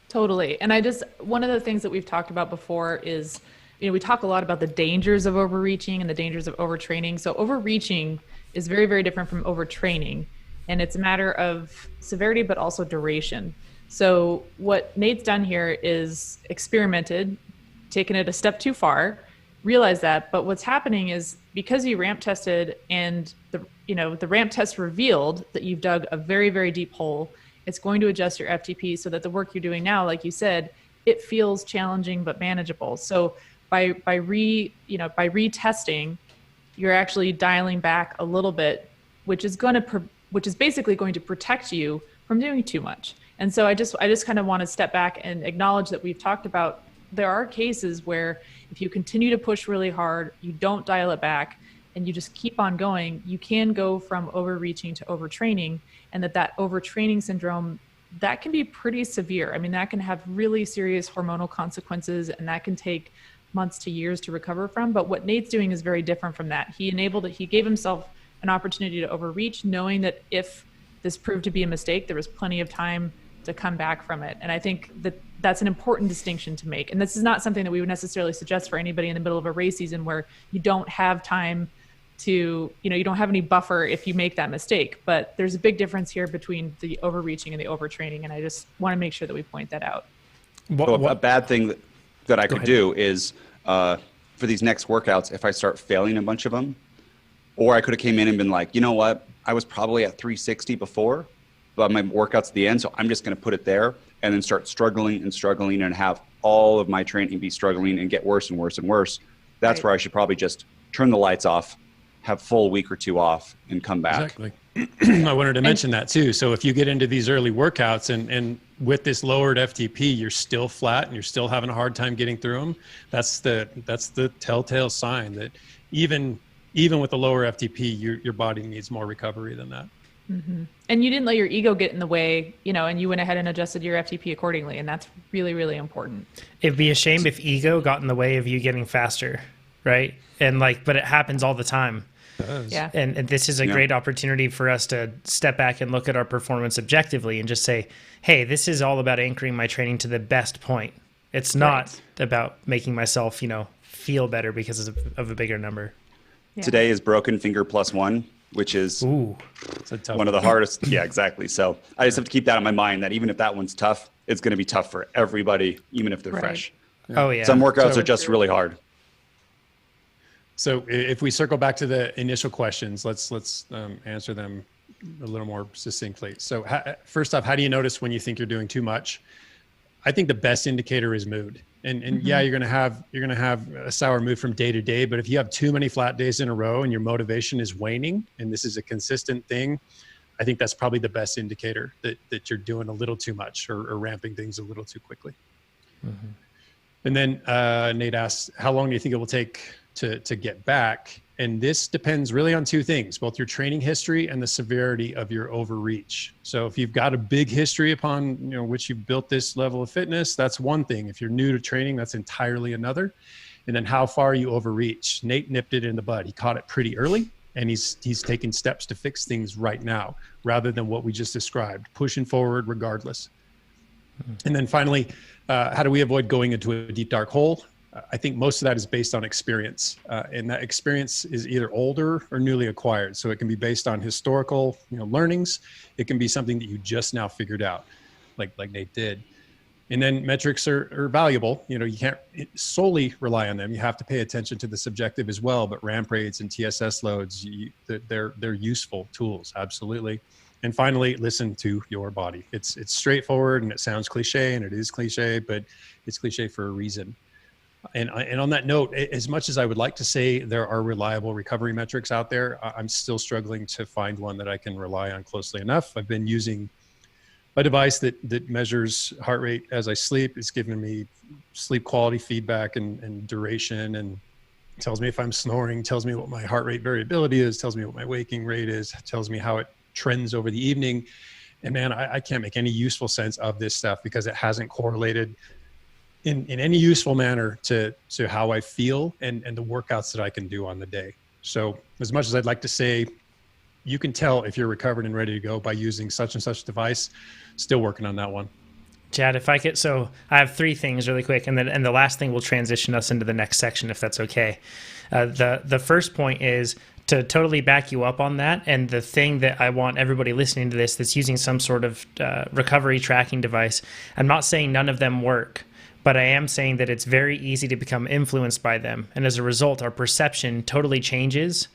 Totally. And one of the things that we've talked about before is, we talk a lot about the dangers of overreaching and the dangers of overtraining. So overreaching is very, very different from overtraining. And it's a matter of severity, but also duration. So what Nate's done here is experimented, taken it a step too far, realized that. But what's happening is, because you ramp tested and the ramp test revealed that you've dug a very, very deep hole, it's going to adjust your FTP so that the work you're doing now, like you said, it feels challenging but manageable. So by retesting, you're actually dialing back a little bit, which is basically going to protect you from doing too much. And so I just kind of want to step back and acknowledge that we've talked about, there are cases where if you continue to push really hard, you don't dial it back, and you just keep on going, you can go from overreaching to overtraining, and that overtraining syndrome, that can be pretty severe. I mean, that can have really serious hormonal consequences, and that can take months to years to recover from. But what Nate's doing is very different from that. He gave himself an opportunity to overreach, knowing that if this proved to be a mistake, there was plenty of time to come back from it. And I think that's an important distinction to make. And this is not something that we would necessarily suggest for anybody in the middle of a race season where you don't have time to, you don't have any buffer if you make that mistake. But there's a big difference here between the overreaching and the overtraining. And I just want to make sure that we point that out. So a bad thing that I could do is for these next workouts, if I start failing a bunch of them, or I could have came in and been like, you know what, I was probably at 360 before, but my workout's at the end, so I'm just going to put it there, and then start struggling and have all of my training be struggling and get worse and worse and worse. That's where I should probably just turn the lights off, have full week or two off, and come back. Exactly. I wanted to mention that too. So if you get into these early workouts and with this lowered FTP, you're still flat and you're still having a hard time getting through them, that's the telltale sign that even with the lower FTP, your body needs more recovery than that. Mm-hmm. And you didn't let your ego get in the way, and you went ahead and adjusted your FTP accordingly. And that's really, really important. It'd be a shame if ego got in the way of you getting faster, right? And but it happens all the time. Yeah. And this is a great opportunity for us to step back and look at our performance objectively and just say, hey, this is all about anchoring my training to the best point. It's not about making myself, feel better because of a bigger number. Yeah. Today is broken finger +1, which is one of the hardest. Yeah, exactly. So I just have to keep that in my mind, that even if that one's tough, it's going to be tough for everybody, even if they're fresh. Yeah. Oh yeah. Some workouts are just really hard. So if we circle back to the initial questions, let's answer them a little more succinctly. So first off, how do you notice when you think you're doing too much? I think the best indicator is mood. And yeah, you're gonna have a sour mood from day to day, but if you have too many flat days in a row and your motivation is waning, and this is a consistent thing, I think that's probably the best indicator that you're doing a little too much or ramping things a little too quickly. Mm-hmm. And then Nate asked, how long do you think it will take to get back? And this depends really on two things, both your training history and the severity of your overreach. So if you've got a big history upon which you've built this level of fitness, that's one thing. If you're new to training, that's entirely another. And then how far you overreach. Nate nipped it in the bud. He caught it pretty early, and he's taking steps to fix things right now, rather than what we just described, pushing forward regardless. And then finally, how do we avoid going into a deep, dark hole? I think most of that is based on experience, and that experience is either older or newly acquired. So it can be based on historical, learnings. It can be something that you just now figured out, like Nate did. And then metrics are valuable. You can't solely rely on them. You have to pay attention to the subjective as well. But ramp rates and TSS loads, they're useful tools, absolutely. And finally, listen to your body. It's straightforward and it sounds cliche, and it is cliche, but it's cliche for a reason. And on that note, as much as I would like to say there are reliable recovery metrics out there, I'm still struggling to find one that I can rely on closely enough. I've been using a device that measures heart rate as I sleep. It's giving me sleep quality feedback and duration, and tells me if I'm snoring, tells me what my heart rate variability is, tells me what my waking rate is, tells me how it trends over the evening. And man, I can't make any useful sense of this stuff because it hasn't correlated in any useful manner to how I feel and the workouts that I can do on the day. So as much as I'd like to say, you can tell if you're recovered and ready to go by using such and such device, still working on that one. Chad, if I could, so I have three things really quick, and the last thing will transition us into the next section, if that's okay. The first point is to totally back you up on that, and the thing that I want everybody listening to this that's using some sort of recovery tracking device, I'm not saying none of them work, but I am saying that it's very easy to become influenced by them, and as a result, our perception totally changes.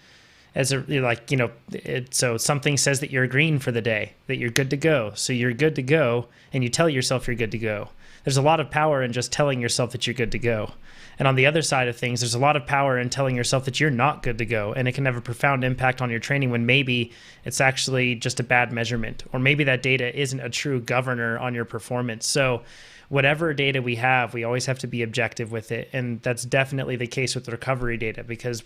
So something says that you're green for the day, that you're good to go. So you're good to go, and you tell yourself you're good to go. There's a lot of power in just telling yourself that you're good to go. And on the other side of things, there's a lot of power in telling yourself that you're not good to go. And it can have a profound impact on your training when maybe it's actually just a bad measurement, or maybe that data isn't a true governor on your performance. So whatever data we have, we always have to be objective with it. And that's definitely the case with recovery data, because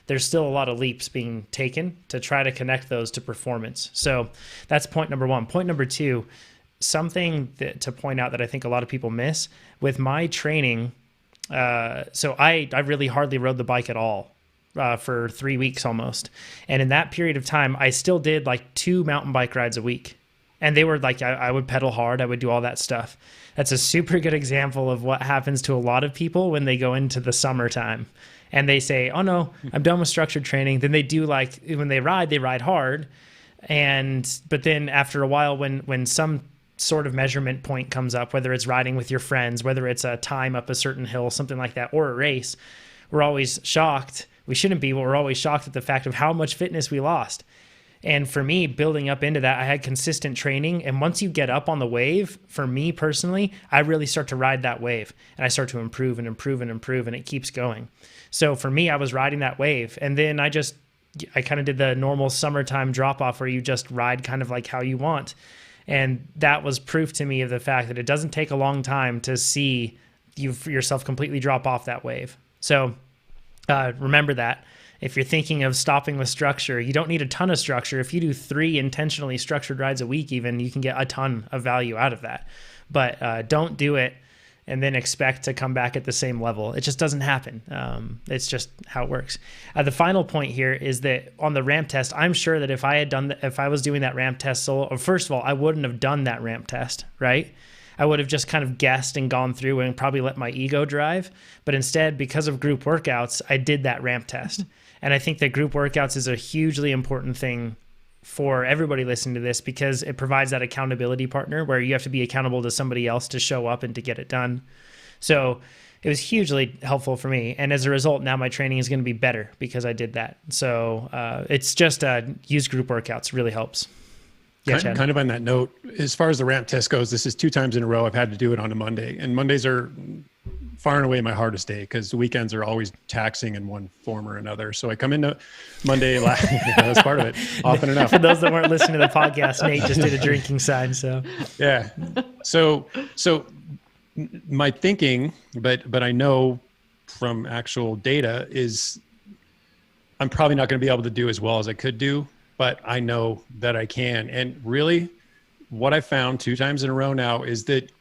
there's still a lot of leaps being taken to try to connect those to performance. So that's point number one. Point number two, something to point out that I think a lot of people miss with my training. So I really hardly rode the bike at all for 3 weeks almost. And in that period of time, I still did like 2 mountain bike rides a week. And they were like, I would pedal hard. I would do all that stuff. That's a super good example of what happens to a lot of people when they go into the summertime. And they say, oh no, I'm done with structured training. Then they do, like, when they ride hard. But then after a while, when some sort of measurement point comes up, whether it's riding with your friends, whether it's a time up a certain hill, something like that, or a race, we're always shocked. We shouldn't be, but we're always shocked at the fact of how much fitness we lost. And for me, building up into that, I had consistent training. And once you get up on the wave, for me personally, I really start to ride that wave. And I start to improve and improve and improve, and it keeps going. So for me, I was riding that wave. And then I kind of did the normal summertime drop off where you just ride kind of like how you want. And that was proof to me of the fact that it doesn't take a long time to see yourself completely drop off that wave. So remember that. If you're thinking of stopping with structure, you don't need a ton of structure. If you do 3 intentionally structured rides a week, even, you can get a ton of value out of that. But don't do it and then expect to come back at the same level. It just doesn't happen. It's just how it works. The final point here is that on the ramp test, I'm sure that if I was doing that ramp test solo, or first of all, I wouldn't have done that ramp test, right? I would have just kind of guessed and gone through and probably let my ego drive. But instead, because of group workouts, I did that ramp test. And I think that group workouts is a hugely important thing for everybody listening to this, because it provides that accountability partner where you have to be accountable to somebody else to show up and to get it done. So it was hugely helpful for me. And as a result, now my training is going to be better because I did that. So it's just use group workouts really helps. Yeah, kind of on that note, as far as the ramp test goes, this is 2 times in a row I've had to do it on a Monday. And Mondays are far and away my hardest day because the weekends are always taxing in one form or another. So I come into Monday, that's part of it, often enough. For those that weren't listening to the podcast, Nate just did a drinking sign. So yeah. So my thinking, but I know from actual data is I'm probably not going to be able to do as well as I could do, but I know that I can. And really what I found 2 times in a row now is that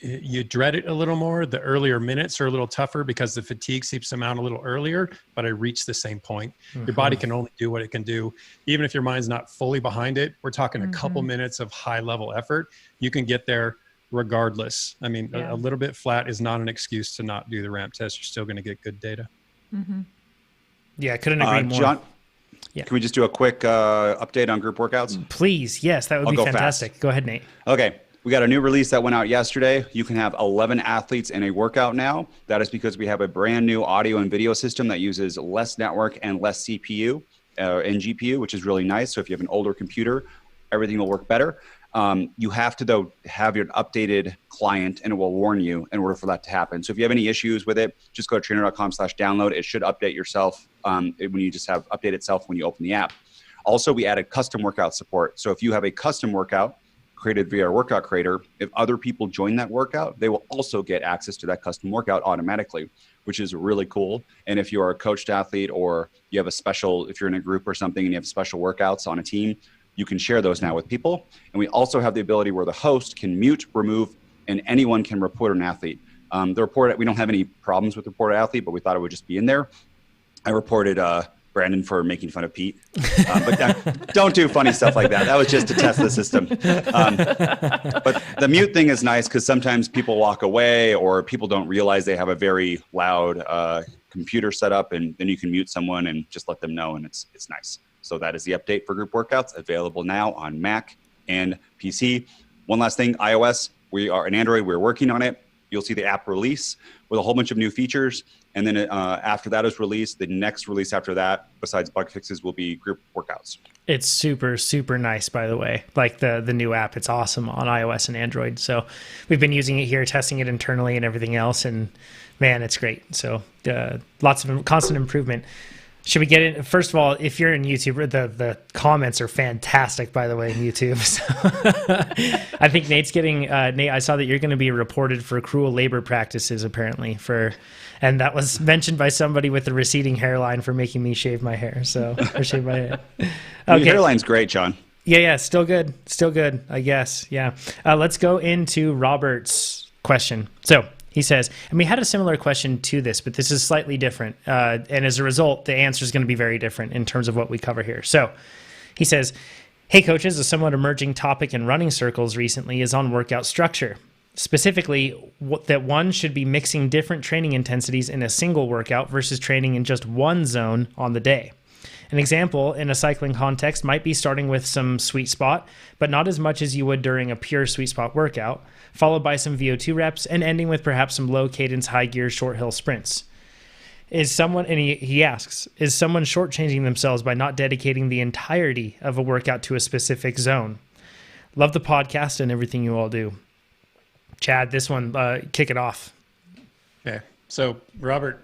you dread it a little more. The earlier minutes are a little tougher because the fatigue seeps them out a little earlier, but I reach the same point. Mm-hmm. Your body can only do what it can do. Even if your mind's not fully behind it, we're talking a couple minutes of high level effort. You can get there regardless. I mean, a little bit flat is not an excuse to not do the ramp test. You're still going to get good data. Mm-hmm. Yeah, I couldn't agree more. John, yeah. Can we just do a quick update on group workouts? Please. Yes, that would be fantastic. Fast. Go ahead, Nate. Okay. We got a new release that went out yesterday. You can have 11 athletes in a workout now. That is because we have a brand new audio and video system that uses less network and less CPU and GPU, which is really nice. So if you have an older computer, everything will work better. You have to, though, have your updated client, and it will warn you in order for that to happen. So if you have any issues with it, just go to trainer.com/download. It should update yourself when you just have update itself when you open the app. Also, we added custom workout support. So if you have a custom workout created via our workout creator, if other people join that workout, they will also get access to that custom workout automatically, which is really cool. And if you're a coached athlete, or you have a special, if you're in a group or something and you have special workouts on a team, you can share those now with people. And we also have the ability where the host can mute, remove, and anyone can report an athlete. We don't have any problems with report an athlete, but we thought it would just be in there. I reported Brandon for making fun of Pete, but don't do funny stuff like that. That was just to test the system. But the mute thing is nice because sometimes people walk away, or people don't realize they have a very loud computer set up, and then you can mute someone and just let them know, and it's nice. So that is the update for group workouts, available now on Mac and PC. One last thing, iOS, and Android, we're working on it. You'll see the app release with a whole bunch of new features. And then after that is released, the next release after that, besides bug fixes, will be group workouts. It's super, super nice, by the way. Like the new app, it's awesome on iOS and Android. So we've been using it here, testing it internally and everything else. And man, it's great. So lots of constant improvement. Should we get in? First of all, if you're in YouTube, the comments are fantastic, by the way, in YouTube. So I think Nate's getting, Nate, I saw that you're going to be reported for cruel labor practices, apparently, and that was mentioned by somebody with a receding hairline for making me shave my hair. So, or shave my head. Okay. Your hairline's great, John. Yeah, still good, I guess. Yeah. Let's go into Robert's question. So, he says, and we had a similar question to this, but this is slightly different. And as a result, the answer is going to be very different in terms of what we cover here. So he says, hey, coaches, a somewhat emerging topic in running circles recently is on workout structure. Specifically, that one should be mixing different training intensities in a single workout versus training in just one zone on the day. An example in a cycling context might be starting with some sweet spot, but not as much as you would during a pure sweet spot workout, followed by some VO2 reps and ending with perhaps some low cadence, high gear, short hill sprints. He asks, is someone shortchanging themselves by not dedicating the entirety of a workout to a specific zone? Love the podcast and everything you all do. Chad, this one, kick it off. Okay. So Robert,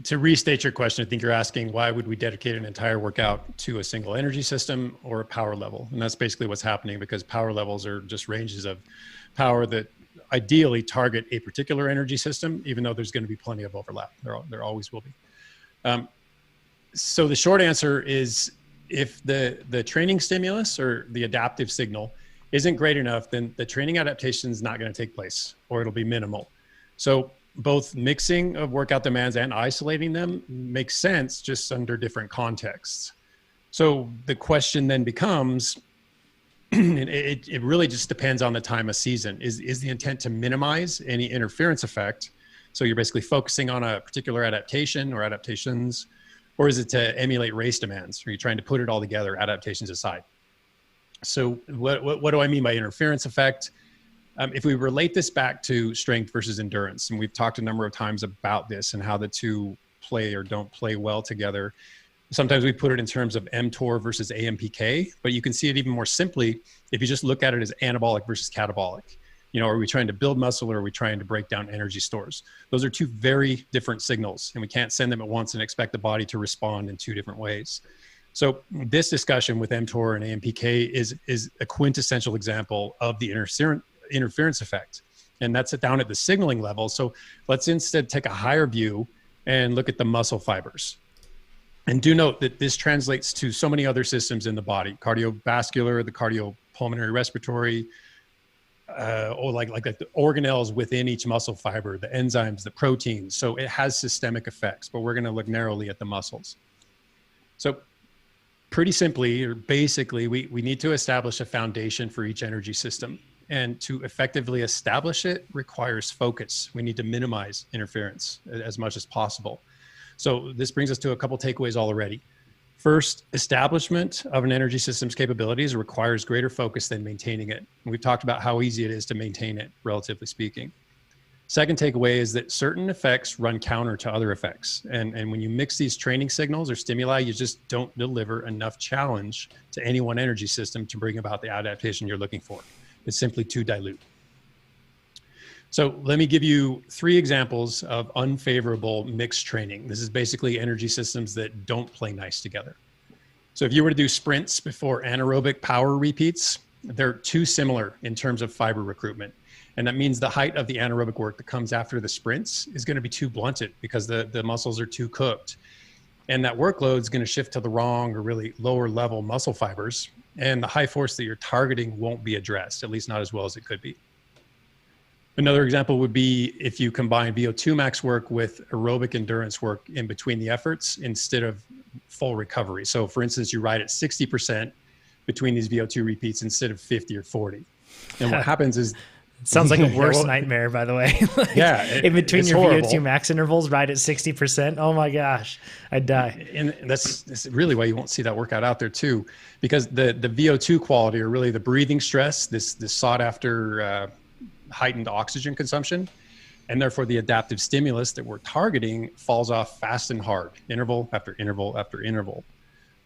to restate your question, I think you're asking, why would we dedicate an entire workout to a single energy system or a power level? And that's basically what's happening, because power levels are just ranges of power that ideally target a particular energy system, even though there's going to be plenty of overlap. There always will be. So the short answer is, if the training stimulus or the adaptive signal isn't great enough, then the training adaptation is not going to take place, or it'll be minimal. So both mixing of workout demands and isolating them makes sense, just under different contexts. So the question then becomes, it really just depends on the time of season. Is the intent to minimize any interference effect? So you're basically focusing on a particular adaptation or adaptations, or is it to emulate race demands? Are you trying to put it all together, adaptations aside? So what do I mean by interference effect? If we relate this back to strength versus endurance, and we've talked a number of times about this and how the two play or don't play well together. Sometimes we put it in terms of mTOR versus AMPK, but you can see it even more simply if you just look at it as anabolic versus catabolic. Are we trying to build muscle, or are we trying to break down energy stores? Those are two very different signals, and we can't send them at once and expect the body to respond in two different ways. So this discussion with mTOR and AMPK is a quintessential example of the interference effect. And that's down at the signaling level. So let's instead take a higher view and look at the muscle fibers. And do note that this translates to so many other systems in the body: cardiovascular, the cardiopulmonary respiratory, or like the organelles within each muscle fiber, the enzymes, the proteins. So it has systemic effects, but we're going to look narrowly at the muscles. So pretty simply, or basically, we need to establish a foundation for each energy system. And to effectively establish it requires focus. We need to minimize interference as much as possible. So this brings us to a couple takeaways already. First, establishment of an energy system's capabilities requires greater focus than maintaining it. And we've talked about how easy it is to maintain it, relatively speaking. Second takeaway is that certain effects run counter to other effects. And when you mix these training signals or stimuli, you just don't deliver enough challenge to any one energy system to bring about the adaptation you're looking for. It's simply too dilute. So let me give you 3 examples of unfavorable mixed training. This is basically energy systems that don't play nice together. So if you were to do sprints before anaerobic power repeats, they're too similar in terms of fiber recruitment. And that means the height of the anaerobic work that comes after the sprints is going to be too blunted because the muscles are too cooked. And that workload is going to shift to the wrong or really lower level muscle fibers. And the high force that you're targeting won't be addressed, at least not as well as it could be. Another example would be if you combine VO2 max work with aerobic endurance work in between the efforts instead of full recovery. So for instance, you ride at 60% between these VO2 repeats instead of 50 or 40. And what happens is, sounds like a worst nightmare, by the way. In between your horrible VO2 max intervals, ride at 60%. Oh my gosh, I'd die. And that's really why you won't see that workout out there too, because the VO2 quality, or really the breathing stress, this sought after heightened oxygen consumption, and therefore the adaptive stimulus that we're targeting falls off fast and hard, interval after interval after interval.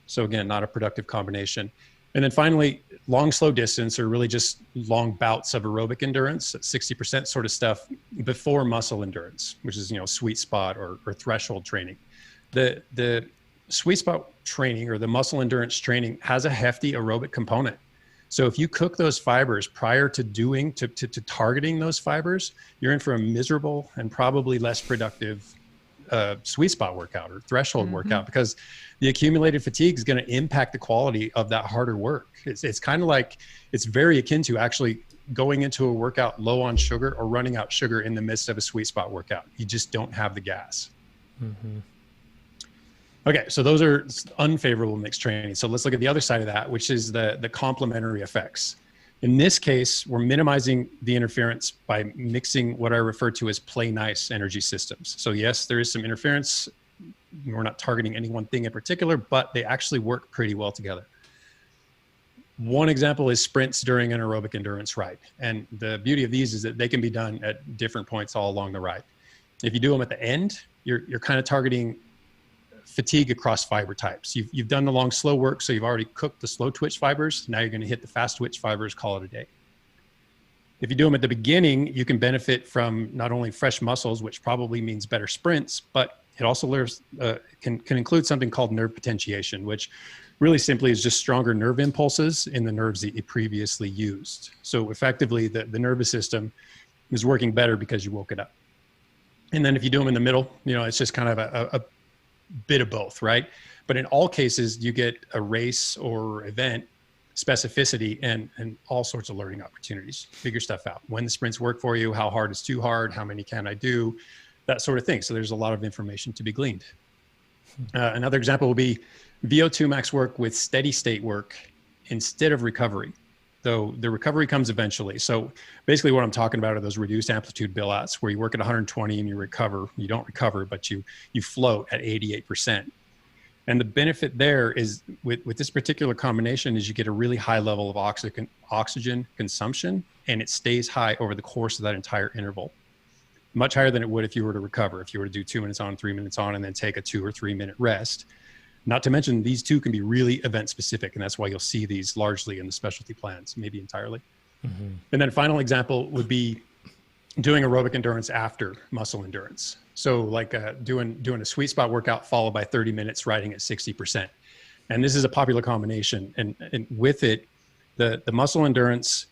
So again, not a productive combination. And then finally, long, slow distance, or really just long bouts of aerobic endurance, 60% sort of stuff before muscle endurance, which is, sweet spot or threshold training. The sweet spot training or the muscle endurance training has a hefty aerobic component. So if you cook those fibers prior to targeting those fibers, you're in for a miserable and probably less productive sweet spot workout or threshold workout, because the accumulated fatigue is going to impact the quality of that harder work. It's kind of like, it's very akin to actually going into a workout low on sugar or running out sugar in the midst of a sweet spot workout. You just don't have the gas. Okay, so those are unfavorable mixed training. So let's look at the other side of that, which is the complementary effects. In this case, we're minimizing the interference by mixing what I refer to as play nice energy systems. So yes, there is some interference. We're not targeting any one thing in particular, but they actually work pretty well together. One example is sprints during an aerobic endurance ride. And the beauty of these is that they can be done at different points all along the ride. If you do them at the end, you're kind of targeting fatigue across fiber types. You've done the long, slow work, so you've already cooked the slow twitch fibers. Now you're going to hit the fast twitch fibers, call it a day. If you do them at the beginning, you can benefit from not only fresh muscles, which probably means better sprints, but it also can include something called nerve potentiation, which really simply is just stronger nerve impulses in the nerves that you previously used. So effectively, the nervous system is working better because you woke it up. And then if you do them in the middle, it's just kind of a bit of both, right? But in all cases, you get a race or event specificity and all sorts of learning opportunities. Figure stuff out. When the sprints work for you, how hard is too hard, how many can I do, that sort of thing. So there's a lot of information to be gleaned. Another example will be VO2 max work with steady state work instead of recovery, though the recovery comes eventually. So basically what I'm talking about are those reduced amplitude billouts where you work at 120 and you recover. You don't recover, but you float at 88%. And the benefit there is with this particular combination is you get a really high level of oxygen consumption, and it stays high over the course of that entire interval. Much higher than it would if you were to recover, if you were to do 2 minutes on, 3 minutes on, and then take a 2 or 3 minute rest. Not to mention these two can be really event specific, and that's why you'll see these largely in the specialty plans, maybe entirely. And then final example would be doing aerobic endurance after muscle endurance. So like doing a sweet spot workout followed by 30 minutes riding at 60%. And this is a popular combination. And with it, the muscle endurance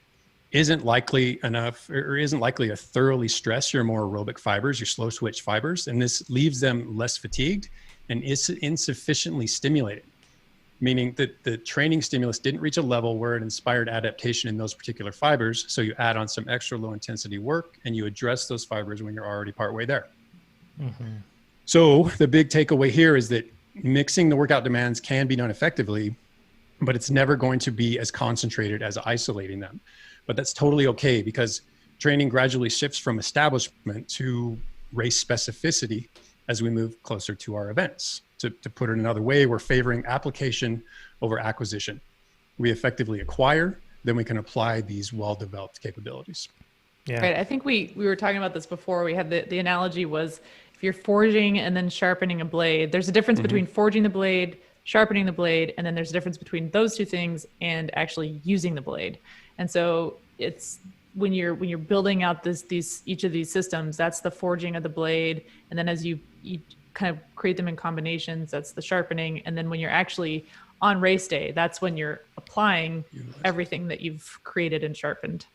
isn't likely enough or isn't likely to thoroughly stress your more aerobic fibers, your slow switch fibers. And this leaves them less fatigued and is insufficiently stimulated, meaning that the training stimulus didn't reach a level where it inspired adaptation in those particular fibers. So you add on some extra low intensity work and you address those fibers when you're already partway there. So the big takeaway here is that mixing the workout demands can be done effectively, but it's never going to be as concentrated as isolating them. But that's totally okay because training gradually shifts from establishment to race specificity as we move closer to our events. To put it another way, we're favoring application over acquisition. We effectively acquire, then we can apply these well-developed capabilities. Yeah. Right. I think we were talking about this before. We had the analogy was if you're forging and then sharpening a blade, there's a difference between forging the blade, sharpening the blade, and then there's a difference between those two things and actually using the blade. And so it's when you're building out each of these systems, that's the forging of the blade, and then as you kind of create them in combinations, that's the sharpening, and then when you're actually on race day, that's when you're applying everything that you've created and sharpened.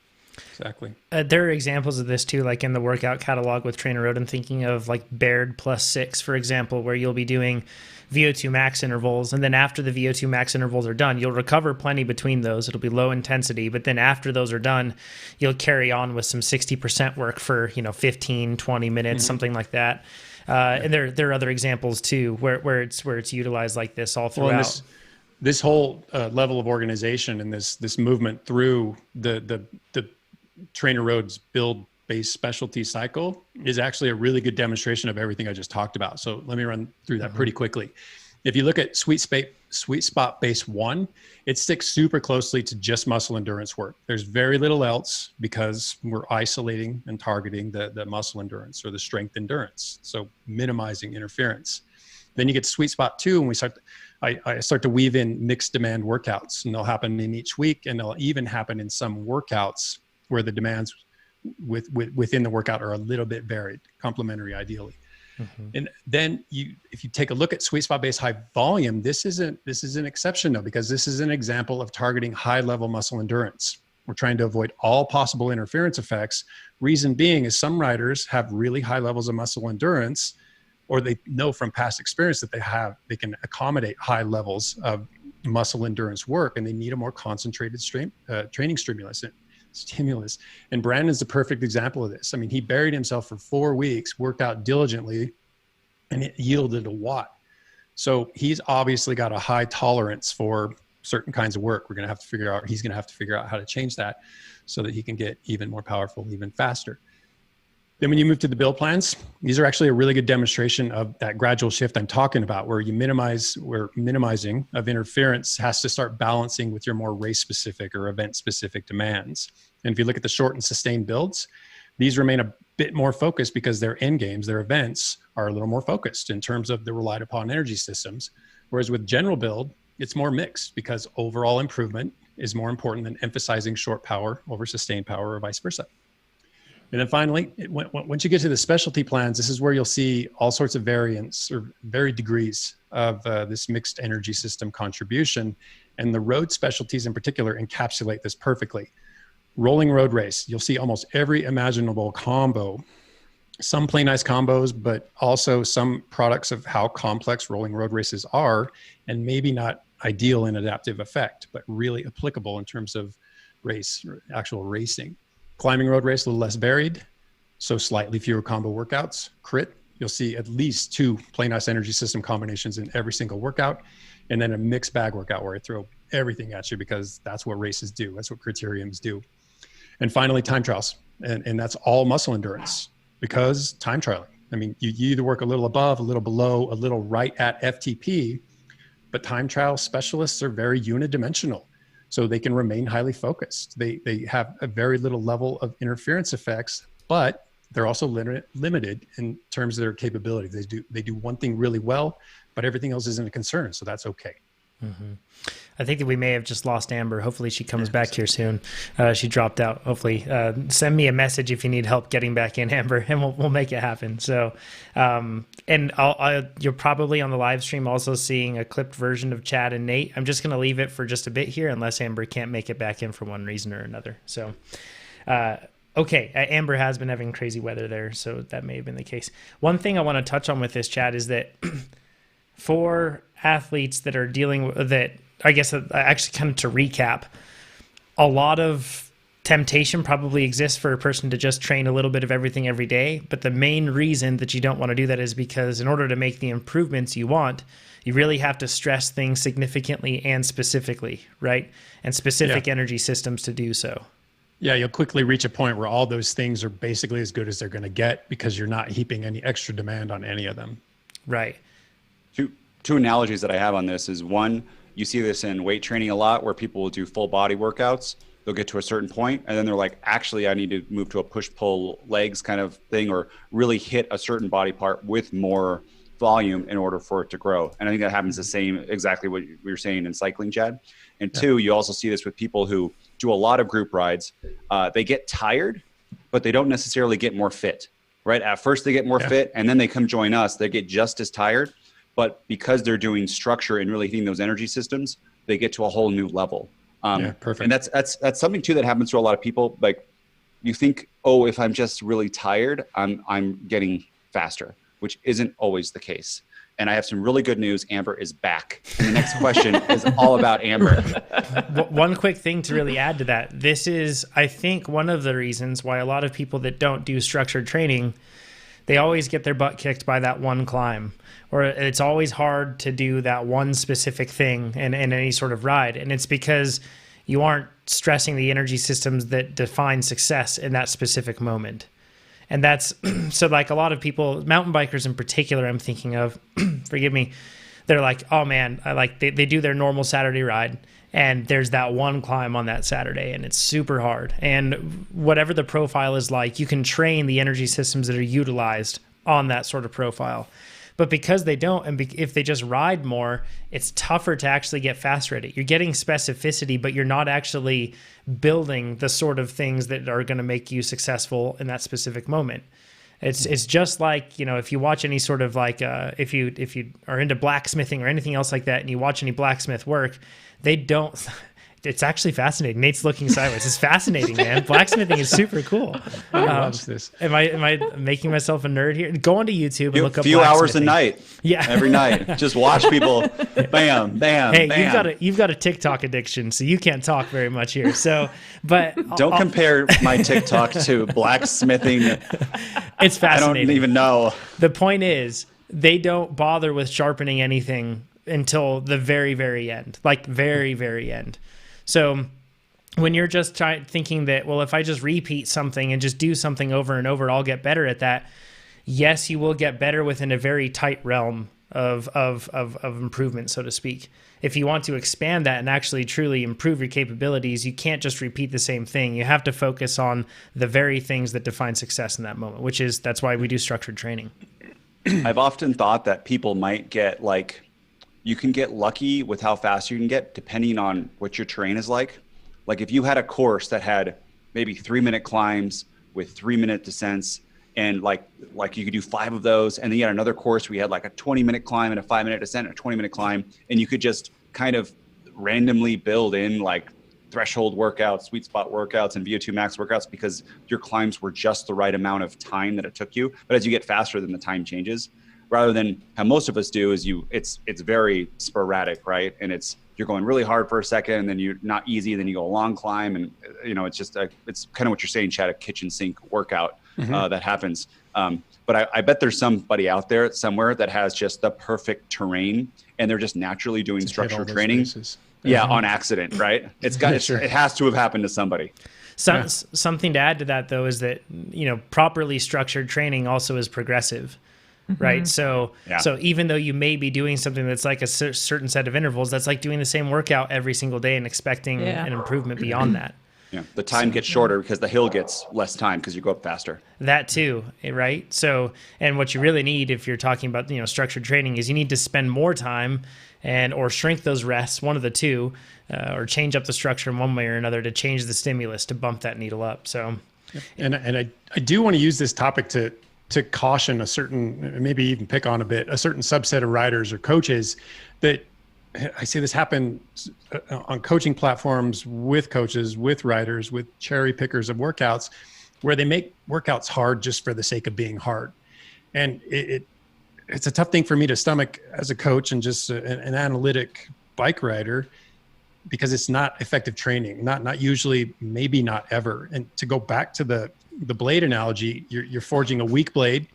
Exactly. There are examples of this too, like in the workout catalog with TrainerRoad. I'm thinking of like Baird +6, for example, where you'll be doing VO2 max intervals. And then after the VO2 max intervals are done, you'll recover plenty between those. It'll be low intensity. But then after those are done, you'll carry on with some 60% work for, 15, 20 minutes, something like that. And there are other examples too, where it's utilized like this all throughout. Well, this whole level of organization and this movement through the TrainerRoad's build-based specialty cycle is actually a really good demonstration of everything I just talked about. So let me run through that pretty quickly. If you look at sweet spot base 1, it sticks super closely to just muscle endurance work. There's very little else because we're isolating and targeting the muscle endurance or the strength endurance. So minimizing interference. Then you get to sweet spot 2, and I start to weave in mixed demand workouts, and they'll happen in each week, and they'll even happen in some workouts where the demands within the workout are a little bit varied, complementary ideally. And then if you take a look at sweet spot based high volume, this is an exception though, because this is an example of targeting high level muscle endurance. We're trying to avoid all possible interference effects. Reason being is some riders have really high levels of muscle endurance, or they know from past experience that they can accommodate high levels of muscle endurance work, and they need a more concentrated training stimulus. And Brandon's the perfect example of this. I mean, he buried himself for 4 weeks, worked out diligently, and it yielded a watt. So he's obviously got a high tolerance for certain kinds of work. He's going to have to figure out how to change that so that he can get even more powerful, even faster. Then when you move to the build plans, these are actually a really good demonstration of that gradual shift I'm talking about, where minimizing of interference has to start balancing with your more race specific or event specific demands. And if you look at the short and sustained builds, these remain a bit more focused because their end games, their events are a little more focused in terms of the relied upon energy systems. Whereas with general build, it's more mixed because overall improvement is more important than emphasizing short power over sustained power or vice versa. And then finally, once you get to the specialty plans, this is where you'll see all sorts of variants or varied degrees of this mixed energy system contribution. And the road specialties in particular encapsulate this perfectly. Rolling road race, you'll see almost every imaginable combo, some plain nice combos, but also some products of how complex rolling road races are, and maybe not ideal in adaptive effect, but really applicable in terms of race, or actual racing. Climbing road race, a little less varied, so slightly fewer combo workouts. Crit, you'll see at least 2 plain nice energy system combinations in every single workout, and then a mixed bag workout where I throw everything at you because that's what races do. That's what criteriums do. And finally, time trials. And that's all muscle endurance because time trialing. I mean, you either work a little above, a little below, a little right at FTP, but time trial specialists are very unidimensional. So they can remain highly focused. They have a very little level of interference effects, but they're also limited in terms of their capabilities. They do one thing really well, but everything else isn't a concern. So that's okay. I think that we may have just lost Amber. Hopefully she comes back here soon. She dropped out. Hopefully send me a message if you need help getting back in, Amber, and we'll make it happen. So, and you're probably on the live stream also seeing a clipped version of Chad and Nate. I'm just going to leave it for just a bit here unless Amber can't make it back in for one reason or another. So, okay. Amber has been having crazy weather there, so that may have been the case. One thing I want to touch on with this, Chad, is that for athletes that are dealing with that, I guess actually kind of to recap, a lot of temptation probably exists for a person to just train a little bit of everything every day. But the main reason that you don't want to do that is because in order to make the improvements you want, you really have to stress things significantly and specifically, right? And specific energy systems to do so. Yeah, you'll quickly reach a point where all those things are basically as good as they're going to get because you're not heaping any extra demand on any of them. Right. Two analogies that I have on this is one, you see this in weight training a lot where people will do full body workouts. they'll get to a certain point, and then they're like, actually, I need to move to a push-pull legs kind of thing, or really hit a certain body part with more volume in order for it to grow. And I think that happens the same, exactly what we were saying in cycling, Chad. And two, you also see this with people who do a lot of group rides. They get tired, but they don't necessarily get more fit, right? At first they get more fit, and then they come join us, they get just as tired, but because they're doing structure and really hitting those energy systems, they get to a whole new level. Perfect. And that's something too that happens to a lot of people. Like, you think, oh, if I'm just really tired, I'm getting faster, which isn't always the case. And I have some really good news. Amber is back. And the next question is all about Amber. One quick thing to really add to that. This is, I think, one of the reasons why a lot of people that don't do structured training, they always get their butt kicked by that one climb, or it's always hard to do that one specific thing in any sort of ride. And it's because you aren't stressing the energy systems that define success in that specific moment. And that's, so like a lot of people, mountain bikers in particular, I'm thinking of, forgive me, they're like, oh man, they do their normal Saturday ride, and there's that one climb on that Saturday, and it's super hard. And whatever the profile is like, you can train the energy systems that are utilized on that sort of profile. But because they don't, and if they just ride more, it's tougher to actually get faster at it. You're getting specificity, but you're not actually building the sort of things that are going to make you successful in that specific moment. It's just like, if you watch any sort of like, if you are into blacksmithing or anything else like that, and you watch any blacksmith work, they don't. It's actually fascinating. Nate's looking sideways. It's fascinating, man. Blacksmithing is super cool. Watch this. Am I making myself a nerd here? Go onto YouTube and look up. A few hours a night. Yeah, every night. Just watch people. Bam, bam. Hey, bam. you've got a TikTok addiction, so you can't talk very much here. So, but don't compare my TikTok to blacksmithing. It's fascinating. I don't even know. The point is, they don't bother with sharpening anything until the very, very end, like very, very end. So when you're just thinking that, well, if I just repeat something and just do something over and over, I'll get better at that. Yes, you will get better within a very tight realm of improvement, so to speak. If you want to expand that and actually truly improve your capabilities, you can't just repeat the same thing. You have to focus on the very things that define success in that moment, that's why we do structured training. I've often thought that people might get you can get lucky with how fast you can get depending on what your terrain is like. Like if you had a course that had maybe 3-minute climbs with 3-minute descents, and like you could do 5 of those, and then you had another course where you had like a 20-minute climb and a 5-minute descent and a 20-minute climb, and you could just kind of randomly build in like threshold workouts, sweet spot workouts, and VO2 max workouts because your climbs were just the right amount of time that it took you. But as you get faster, then the time changes. Rather than how most of us do is it's very sporadic, right? And you're going really hard for a second, and then you're not easy, and then you go a long climb, and it's just it's kind of what you're saying, Chad, a kitchen sink workout that happens. But I bet there's somebody out there somewhere that has just the perfect terrain, and they're just naturally doing structured training. Yeah, on accident, right? It has to have happened to somebody. Something to add to that, though, is that properly structured training also is progressive. Right. So even though you may be doing something that's like a certain set of intervals, that's like doing the same workout every single day and expecting an improvement beyond that. Yeah. The time gets shorter because the hill gets less time because you go up faster. That too. Right. So, and what you really need if you're talking about, structured training is you need to spend more time or shrink those rests, one of the two, or change up the structure in one way or another to change the stimulus to bump that needle up. So, and I do want to use this topic to caution a certain, maybe even pick on a certain subset of riders or coaches that I see this happen on coaching platforms with coaches, with riders, with cherry pickers of workouts, where they make workouts hard just for the sake of being hard. And it's a tough thing for me to stomach as a coach and just an analytic bike rider, because it's not effective training, not usually, maybe not ever. And to go back to the blade analogy, you're forging a weak blade.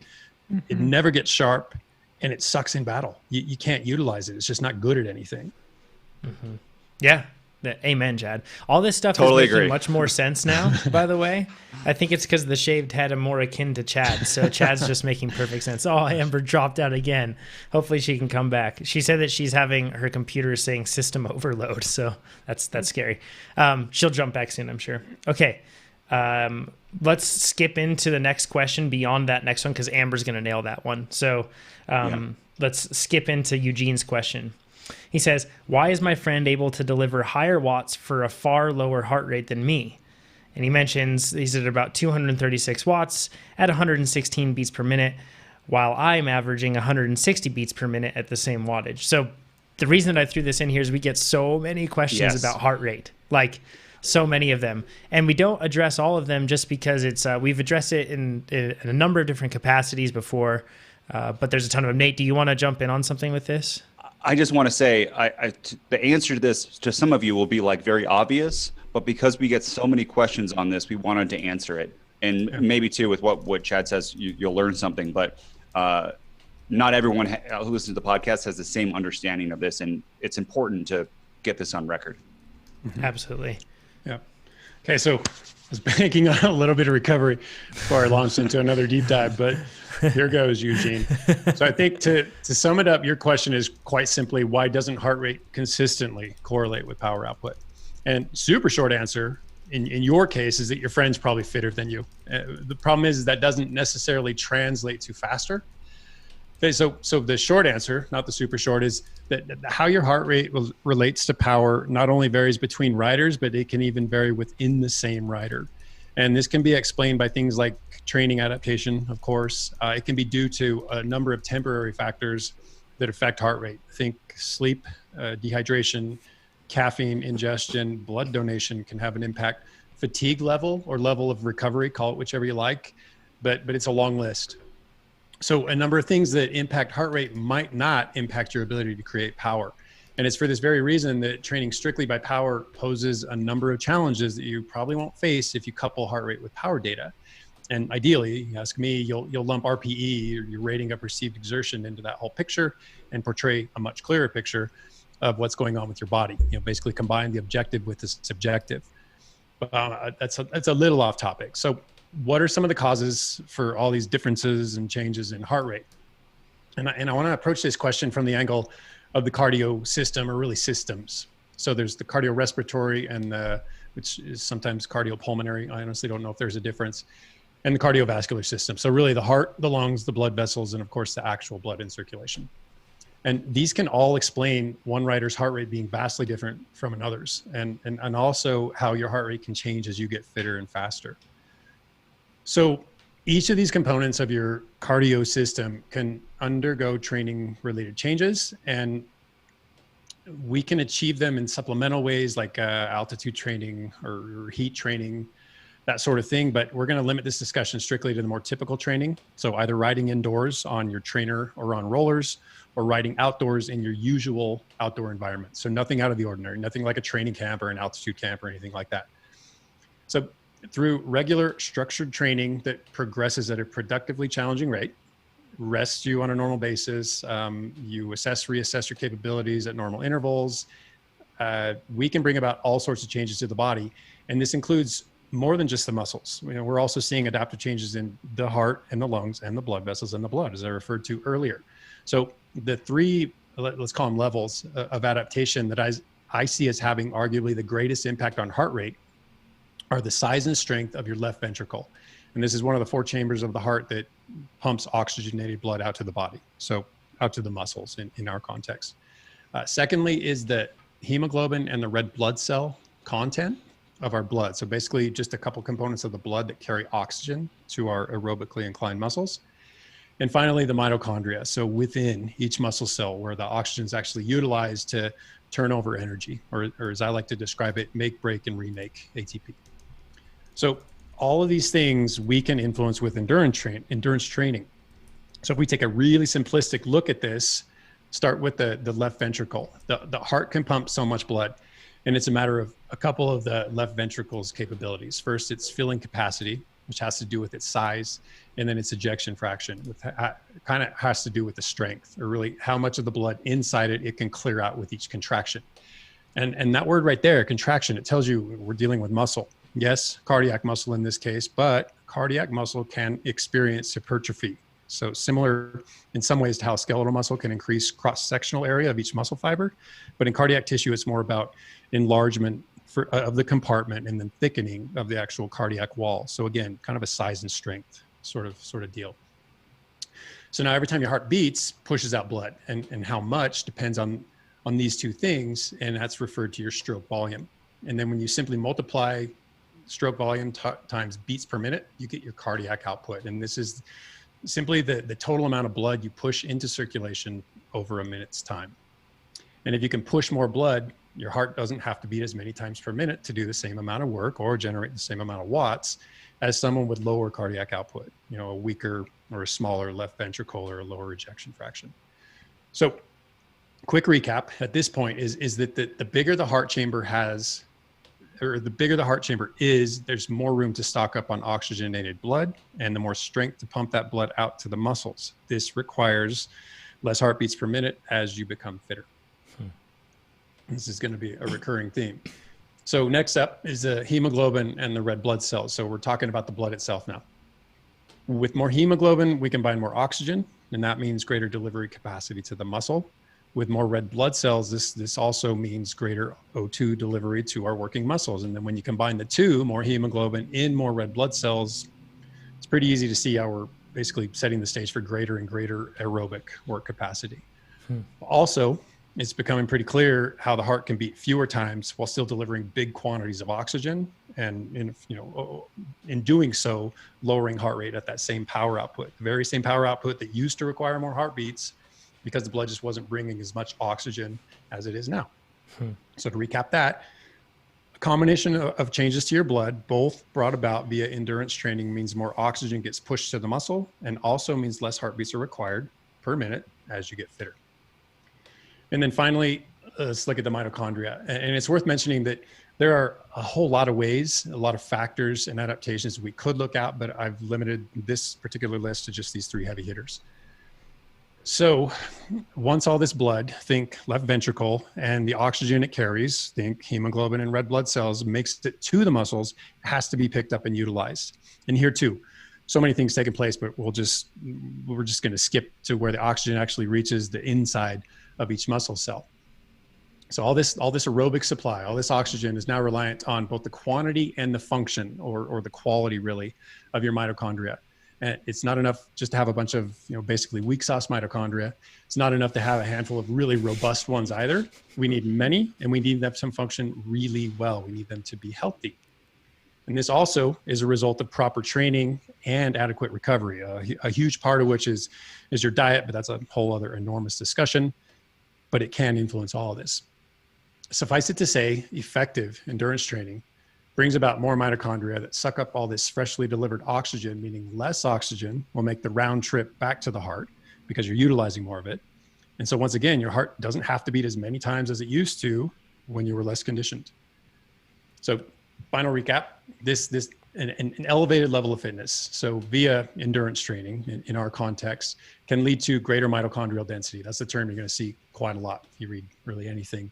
It never gets sharp, and it sucks in battle. You can't utilize it. It's just not good at anything. Yeah, Amen, Chad. All this stuff Totally is making agree. much more sense now, by the way. I think it's because the shaved head are more akin to Chad. So Chad's just making perfect sense. Oh, Amber dropped out again. Hopefully she can come back. She said that she's having her computer saying system overload. So that's scary. She'll jump back soon, I'm sure. Okay. Let's skip into the next question beyond that next one because Amber's going to nail that one. So let's skip into Eugene's question. He says, why is my friend able to deliver higher watts for a far lower heart rate than me? And he mentions he's at about 236 watts at 116 beats per minute, while I'm averaging 160 beats per minute at the same wattage. So the reason that I threw this in here is we get so many questions about heart rate, like so many of them. And we don't address all of them just because it's we've addressed it in a number of different capacities before, but there's a ton of them. Nate, do you want to jump in on something with this? I just want to say the answer to this to some of you will be like very obvious, but because we get so many questions on this, we wanted to answer it. And maybe too with what Chad says, you'll learn something, but not everyone who listens to the podcast has the same understanding of this. And it's important to get this on record. Mm-hmm. Absolutely. Yeah. Okay. So I was banking on a little bit of recovery before I launched into another deep dive, but here goes, Eugene. So I think to sum it up, your question is quite simply, why doesn't heart rate consistently correlate with power output? And super short answer in your case is that your friend's probably fitter than you. The problem is that doesn't necessarily translate to faster. Okay, so the short answer, not the super short, is that how your heart rate relates to power not only varies between riders, but it can even vary within the same rider. And this can be explained by things like training adaptation, of course. It can be due to a number of temporary factors that affect heart rate. Think sleep, dehydration, caffeine ingestion, blood donation can have an impact. Fatigue level or level of recovery, call it whichever you like, but it's a long list. So a number of things that impact heart rate might not impact your ability to create power. And it's for this very reason that training strictly by power poses a number of challenges that you probably won't face if you couple heart rate with power data. And ideally, you ask me, you'll lump RPE, or your rating of perceived exertion, into that whole picture and portray a much clearer picture of what's going on with your body. Basically combine the objective with the subjective. That's a little off topic. So what are some of the causes for all these differences and changes in heart rate? And I want to approach this question from the angle of the cardio system, or really systems. So there's the cardiorespiratory and which is sometimes cardiopulmonary. I honestly don't know if there's a difference. And the cardiovascular system. So really the heart, the lungs, the blood vessels, and of course the actual blood in circulation. And these can all explain one rider's heart rate being vastly different from another's, and also how your heart rate can change as you get fitter and faster. So each of these components of your cardio system can undergo training related changes, and we can achieve them in supplemental ways like altitude training or heat training, that sort of thing. But we're going to limit this discussion strictly to the more typical training. So either riding indoors on your trainer or on rollers, or riding outdoors in your usual outdoor environment. So nothing out of the ordinary, nothing like a training camp or an altitude camp or anything like that. So through regular structured training that progresses at a productively challenging rate, rests you on a normal basis, you reassess your capabilities at normal intervals, we can bring about all sorts of changes to the body. And this includes more than just the muscles. We're also seeing adaptive changes in the heart and the lungs and the blood vessels and the blood, as I referred to earlier. So the three, let's call them levels of adaptation that I see as having arguably the greatest impact on heart rate are the size and strength of your left ventricle. And this is one of the 4 chambers of the heart that pumps oxygenated blood out to the body. So out to the muscles in our context. Secondly is the hemoglobin and the red blood cell content of our blood. So basically just a couple components of the blood that carry oxygen to our aerobically inclined muscles. And finally, the mitochondria. So within each muscle cell where the oxygen is actually utilized to turn over energy, or as I like to describe it, make, break, and remake ATP. So all of these things we can influence with endurance training. So if we take a really simplistic look at this, start with the left ventricle. The heart can pump so much blood, and it's a matter of a couple of the left ventricle's capabilities. First, its filling capacity, which has to do with its size, and then its ejection fraction, which kind of has to do with the strength, or really how much of the blood inside it can clear out with each contraction. And that word right there, contraction, it tells you we're dealing with muscle. Yes, cardiac muscle in this case, but cardiac muscle can experience hypertrophy. So similar in some ways to how skeletal muscle can increase cross-sectional area of each muscle fiber. But in cardiac tissue, it's more about enlargement of the compartment and then thickening of the actual cardiac wall. So again, kind of a size and strength sort of deal. So now every time your heart beats, pushes out blood, and how much depends on these two things, and that's referred to your stroke volume. And then when you simply multiply stroke volume times beats per minute, you get your cardiac output. And this is simply the total amount of blood you push into circulation over a minute's time. And if you can push more blood, your heart doesn't have to beat as many times per minute to do the same amount of work or generate the same amount of watts as someone with lower cardiac output, you know, a weaker or a smaller left ventricle or a lower ejection fraction. So quick recap at this point is that the bigger the heart chamber has, or the bigger the heart chamber is, there's more room to stock up on oxygenated blood and the more strength to pump that blood out to the muscles. This requires less heartbeats per minute as you become fitter. This is going to be a recurring theme. So next up is the hemoglobin and the red blood cells. So we're talking about the blood itself now. With more hemoglobin, we combine more oxygen, and that means greater delivery capacity to the muscle. With more red blood cells, this also means greater O2 delivery to our working muscles. And then when you combine the two, more hemoglobin in more red blood cells, it's pretty easy to see how we're basically setting the stage for greater and greater aerobic work capacity. Also, it's becoming pretty clear how the heart can beat fewer times while still delivering big quantities of oxygen, and in doing so, lowering heart rate at that same power output, the very same power output that used to require more heartbeats because the blood just wasn't bringing as much oxygen as it is now. So to recap that, a combination of changes to your blood, both brought about via endurance training, means more oxygen gets pushed to the muscle and also means less heartbeats are required per minute as you get fitter. And then finally, let's look at the mitochondria. And it's worth mentioning that there are a whole lot of ways, a lot of factors and adaptations we could look at, but I've limited this particular list to just these three heavy hitters. So once all this blood, think left ventricle, and the oxygen it carries, think hemoglobin and red blood cells, makes it to the muscles, has to be picked up and utilized. And here too, so many things taking place, but we're just going to skip to where the oxygen actually reaches the inside of each muscle cell. So all this aerobic supply, all this oxygen is now reliant on both the quantity and the function, or the quality really, of your mitochondria. And it's not enough just to have a bunch of, basically weak sauce mitochondria. It's not enough to have a handful of really robust ones either. We need many, and we need them to function really well. We need them to be healthy. And this also is a result of proper training and adequate recovery, a huge part of which is your diet, but that's a whole other enormous discussion, but it can influence all of this. Suffice it to say, effective endurance training brings about more mitochondria that suck up all this freshly delivered oxygen, meaning less oxygen will make the round trip back to the heart because you're utilizing more of it. And so once again, your heart doesn't have to beat as many times as it used to when you were less conditioned. So final recap, an elevated level of fitness, so via endurance training in our context, can lead to greater mitochondrial density. That's the term you're going to see quite a lot if you read really anything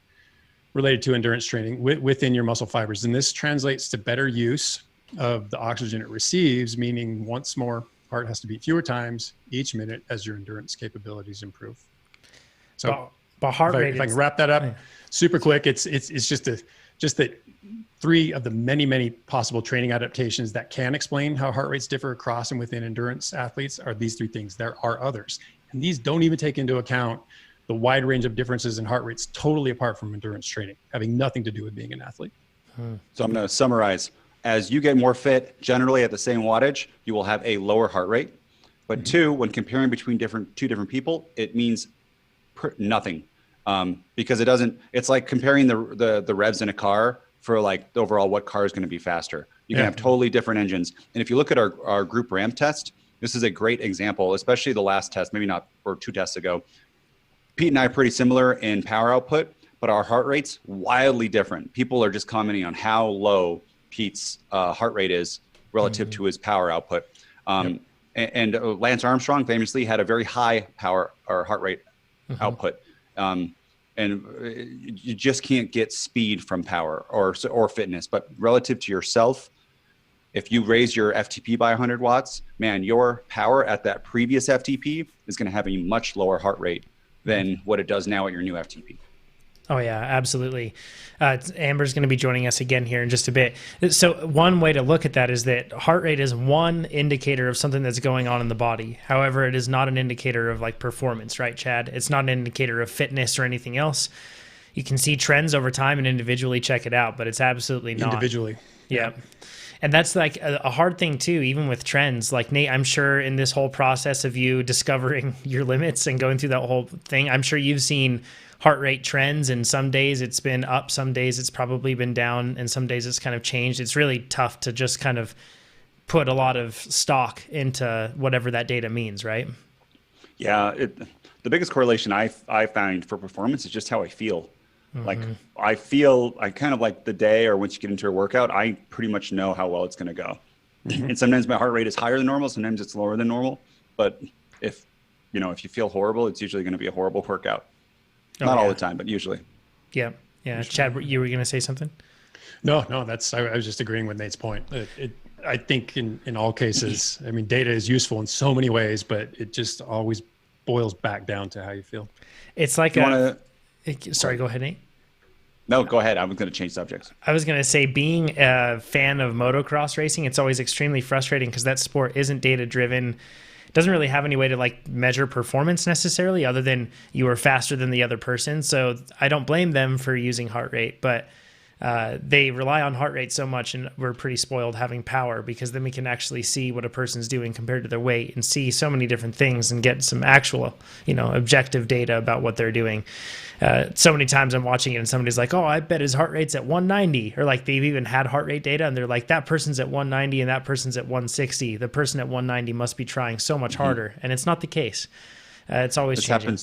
related to endurance training within your muscle fibers. And this translates to better use of the oxygen it receives, meaning once more, heart has to beat fewer times each minute as your endurance capabilities improve. So but heart rate, if I can wrap that up super quick, it's just that three of the many possible training adaptations that can explain how heart rates differ across and within endurance athletes are these three things. There are others, and these don't even take into account the wide range of differences in heart rates totally apart from endurance training, having nothing to do with being an athlete. So I'm going to summarize. As you get more fit, generally at the same wattage, you will have a lower heart rate. But two, when comparing between two different people, it means nothing. Because it's like comparing the revs in a car for like the overall what car is going to be faster. You can have totally different engines. And if you look at our group RAM test, this is a great example, especially the last test, maybe not, or 2 tests ago. Pete and I are pretty similar in power output, but our heart rate's wildly different. People are just commenting on how low Pete's heart rate is relative to his power output. And Lance Armstrong famously had a very high power or heart rate output. And you just can't get speed from power or fitness, but relative to yourself, if you raise your FTP by 100 watts, man, your power at that previous FTP is going to have a much lower heart rate than what it does now at your new FTP. Oh yeah, absolutely. Amber's going to be joining us again here in just a bit. So one way to look at that is that heart rate is one indicator of something that's going on in the body. However, it is not an indicator of like performance, right, Chad? It's not an indicator of fitness or anything else. You can see trends over time and individually check it out, but it's absolutely not. Individually. Yeah. And that's like a hard thing too, even with trends. Like Nate, I'm sure in this whole process of you discovering your limits and going through that whole thing, I'm sure you've seen heart rate trends, and some days it's been up, some days it's probably been down, and some days it's kind of changed. It's really tough to just kind of put a lot of stock into whatever that data means, right? Yeah, the biggest correlation I found for performance is just how I feel. Like I kind of like the day, or once you get into a workout, I pretty much know how well it's going to go. And sometimes my heart rate is higher than normal, sometimes it's lower than normal. But if you feel horrible, it's usually going to be a horrible workout. Not all the time, but usually. Yeah. Usually. Chad, you were going to say something? No, I was just agreeing with Nate's point. I think in all cases, I mean, data is useful in so many ways, but it just always boils back down to how you feel. It's like sorry, go ahead, Nate. No, go ahead. I was going to change subjects. I was going to say, being a fan of motocross racing, it's always extremely frustrating because that sport isn't data driven. Doesn't really have any way to like measure performance necessarily, other than you are faster than the other person. So I don't blame them for using heart rate, but they rely on heart rate so much, and we're pretty spoiled having power, because then we can actually see what a person's doing compared to their weight and see so many different things and get some actual, objective data about what they're doing. So many times I'm watching it and somebody's like, oh, I bet his heart rate's at 190, or like they've even had heart rate data and they're like, that person's at 190 and that person's at 160. The person at 190 must be trying so much harder. And it's not the case. It's always changing.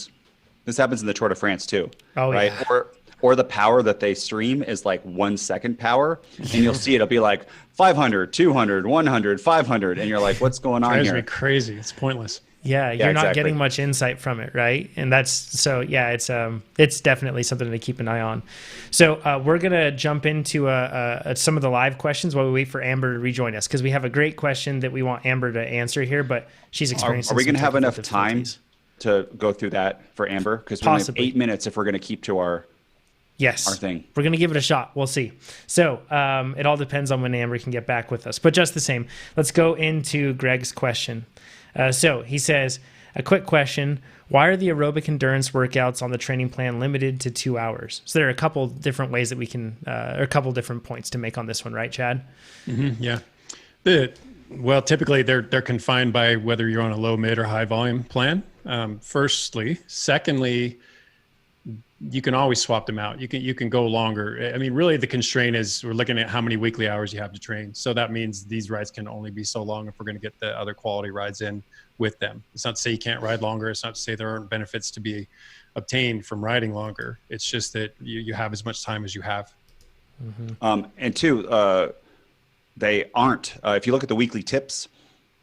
This happens in the Tour de France too. Oh, right? Yeah. Or the power that they stream is like 1 second power, and you'll see it'll be like 500, 200, 100, 500, and you're like, what's going on here? Drives me crazy. It's pointless. Yeah, you're not getting much insight from it, right? And it's definitely something to keep an eye on. So we're gonna jump into some of the live questions while we wait for Amber to rejoin us, because we have a great question that we want Amber to answer here, but she's experiencing. Are we gonna have enough time to go through that for Amber? Because we only have 8 minutes if we're gonna keep to our thing. We're going to give it a shot. We'll see. So it all depends on when Amber can get back with us. But just the same, let's go into Greg's question. So he says, a quick question. Why are the aerobic endurance workouts on the training plan limited to 2 hours? So there are a couple different ways that we can, or a couple different points to make on this one, right, Chad? Mm-hmm, yeah. Well, typically they're confined by whether you're on a low, mid, or high volume plan. Firstly. Secondly, you can always swap them out. You can go longer. I mean, really the constraint is we're looking at how many weekly hours you have to train. So that means these rides can only be so long if we're going to get the other quality rides in with them. It's not to say you can't ride longer. It's not to say there aren't benefits to be obtained from riding longer. It's just that you have as much time as you have. Mm-hmm. And two, they aren't. If you look at the weekly tips,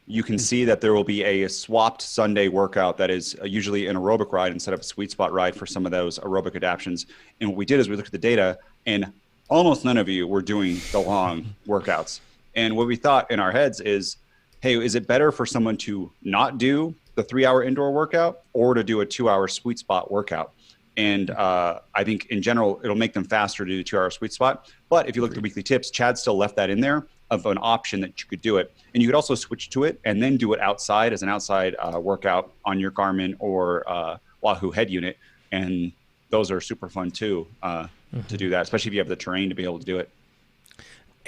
you can see that there will be a swapped Sunday workout that is usually an aerobic ride instead of a sweet spot ride for some of those aerobic adaptions. And what we did is we looked at the data, and almost none of you were doing the long workouts. And what we thought in our heads is, hey, is it better for someone to not do the 3-hour indoor workout or to do a 2-hour sweet spot workout? And I think in general, it'll make them faster to do 2-hour sweet spot. But if you look at the weekly tips, Chad still left that in there of an option that you could do it. And you could also switch to it and then do it outside as an outside workout on your Garmin or Wahoo head unit. And those are super fun too, to do that, especially if you have the terrain to be able to do it.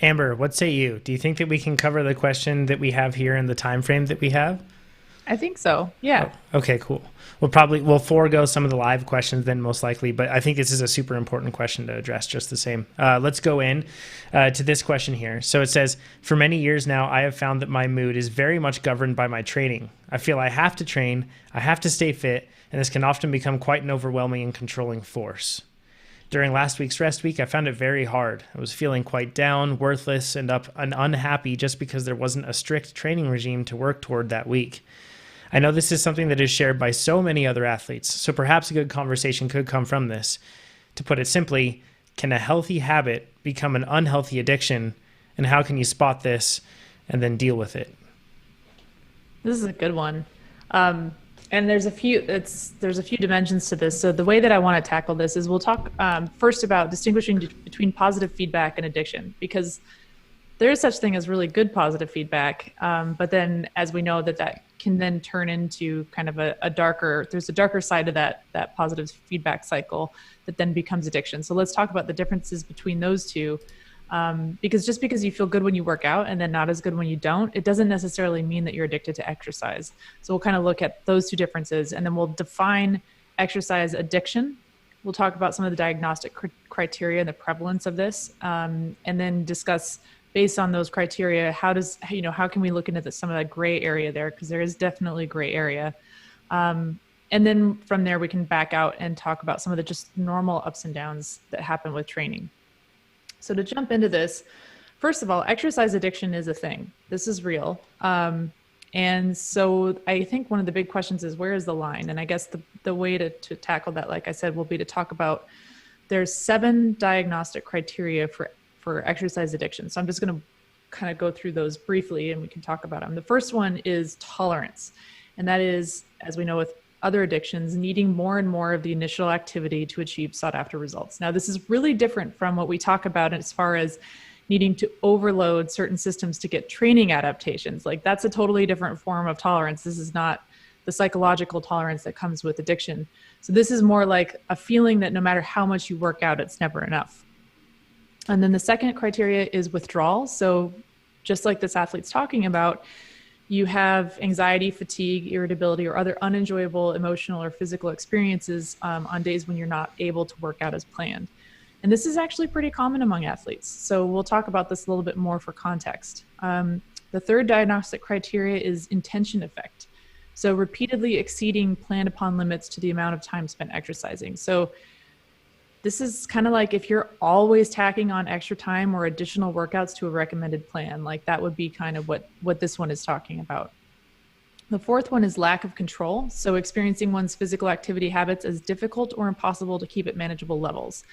Amber, what say you? Do you think that we can cover the question that we have here in the time frame that we have? I think so. Yeah. Oh, okay, cool. We'll forego some of the live questions then, most likely, but I think this is a super important question to address just the same. Let's go in to this question here. So it says, for many years now, I have found that my mood is very much governed by my training. I feel I have to train, I have to stay fit, and this can often become quite an overwhelming and controlling force. During last week's rest week, I found it very hard. I was feeling quite down, worthless, and unhappy just because there wasn't a strict training regime to work toward that week. I know this is something that is shared by so many other athletes, so perhaps a good conversation could come from this. To put it simply, can a healthy habit become an unhealthy addiction, and how can you spot this and then deal with it? This is a good one. And there's a few dimensions to this. So the way that I want to tackle this is we'll talk first about distinguishing between positive feedback and addiction, because there is such thing as really good positive feedback. But then, as we know, that can then turn into kind of there's a darker side to that positive feedback cycle that then becomes addiction. So let's talk about the differences between those two. Because just because you feel good when you work out and then not as good when you don't, it doesn't necessarily mean that you're addicted to exercise. So we'll kind of look at those two differences, and then we'll define exercise addiction. We'll talk about some of the diagnostic criteria and the prevalence of this, and then discuss based on those criteria, how can we look into some of that gray area there? Because there is definitely gray area. And then from there, we can back out and talk about some of the just normal ups and downs that happen with training. So to jump into this, first of all, exercise addiction is a thing. This is real. And so I think one of the big questions is, where is the line? And I guess the way to tackle that, like I said, will be to talk about, there's 7 diagnostic criteria for exercise addiction. So I'm just going to kind of go through those briefly and we can talk about them. The first one is tolerance. And that is, as we know with other addictions, needing more and more of the initial activity to achieve sought after results. Now, this is really different from what we talk about as far as needing to overload certain systems to get training adaptations. Like, that's a totally different form of tolerance. This is not the psychological tolerance that comes with addiction. So this is more like a feeling that no matter how much you work out, it's never enough. And then the second criteria is withdrawal. So just like this athlete's talking about, you have anxiety, fatigue, irritability, or other unenjoyable emotional or physical experiences on days when you're not able to work out as planned. And this is actually pretty common among athletes. So we'll talk about this a little bit more for context. The third diagnostic criteria is intention effect. So repeatedly exceeding planned upon limits to the amount of time spent exercising. So this is kind of like if you're always tacking on extra time or additional workouts to a recommended plan, like that would be kind of what this one is talking about. The fourth one is lack of control. So experiencing one's physical activity habits as difficult or impossible to keep at manageable levels.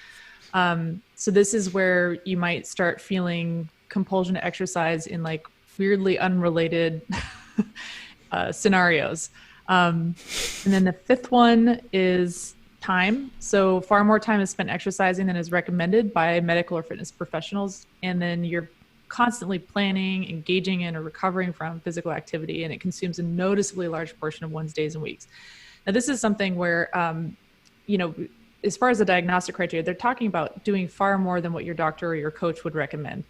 So this is where you might start feeling compulsion to exercise in like weirdly unrelated scenarios. And then the fifth one is time. So far more time is spent exercising than is recommended by medical or fitness professionals. And then you're constantly planning, engaging in, or recovering from physical activity, and it consumes a noticeably large portion of one's days and weeks. Now, this is something where, as far as the diagnostic criteria, they're talking about doing far more than what your doctor or your coach would recommend.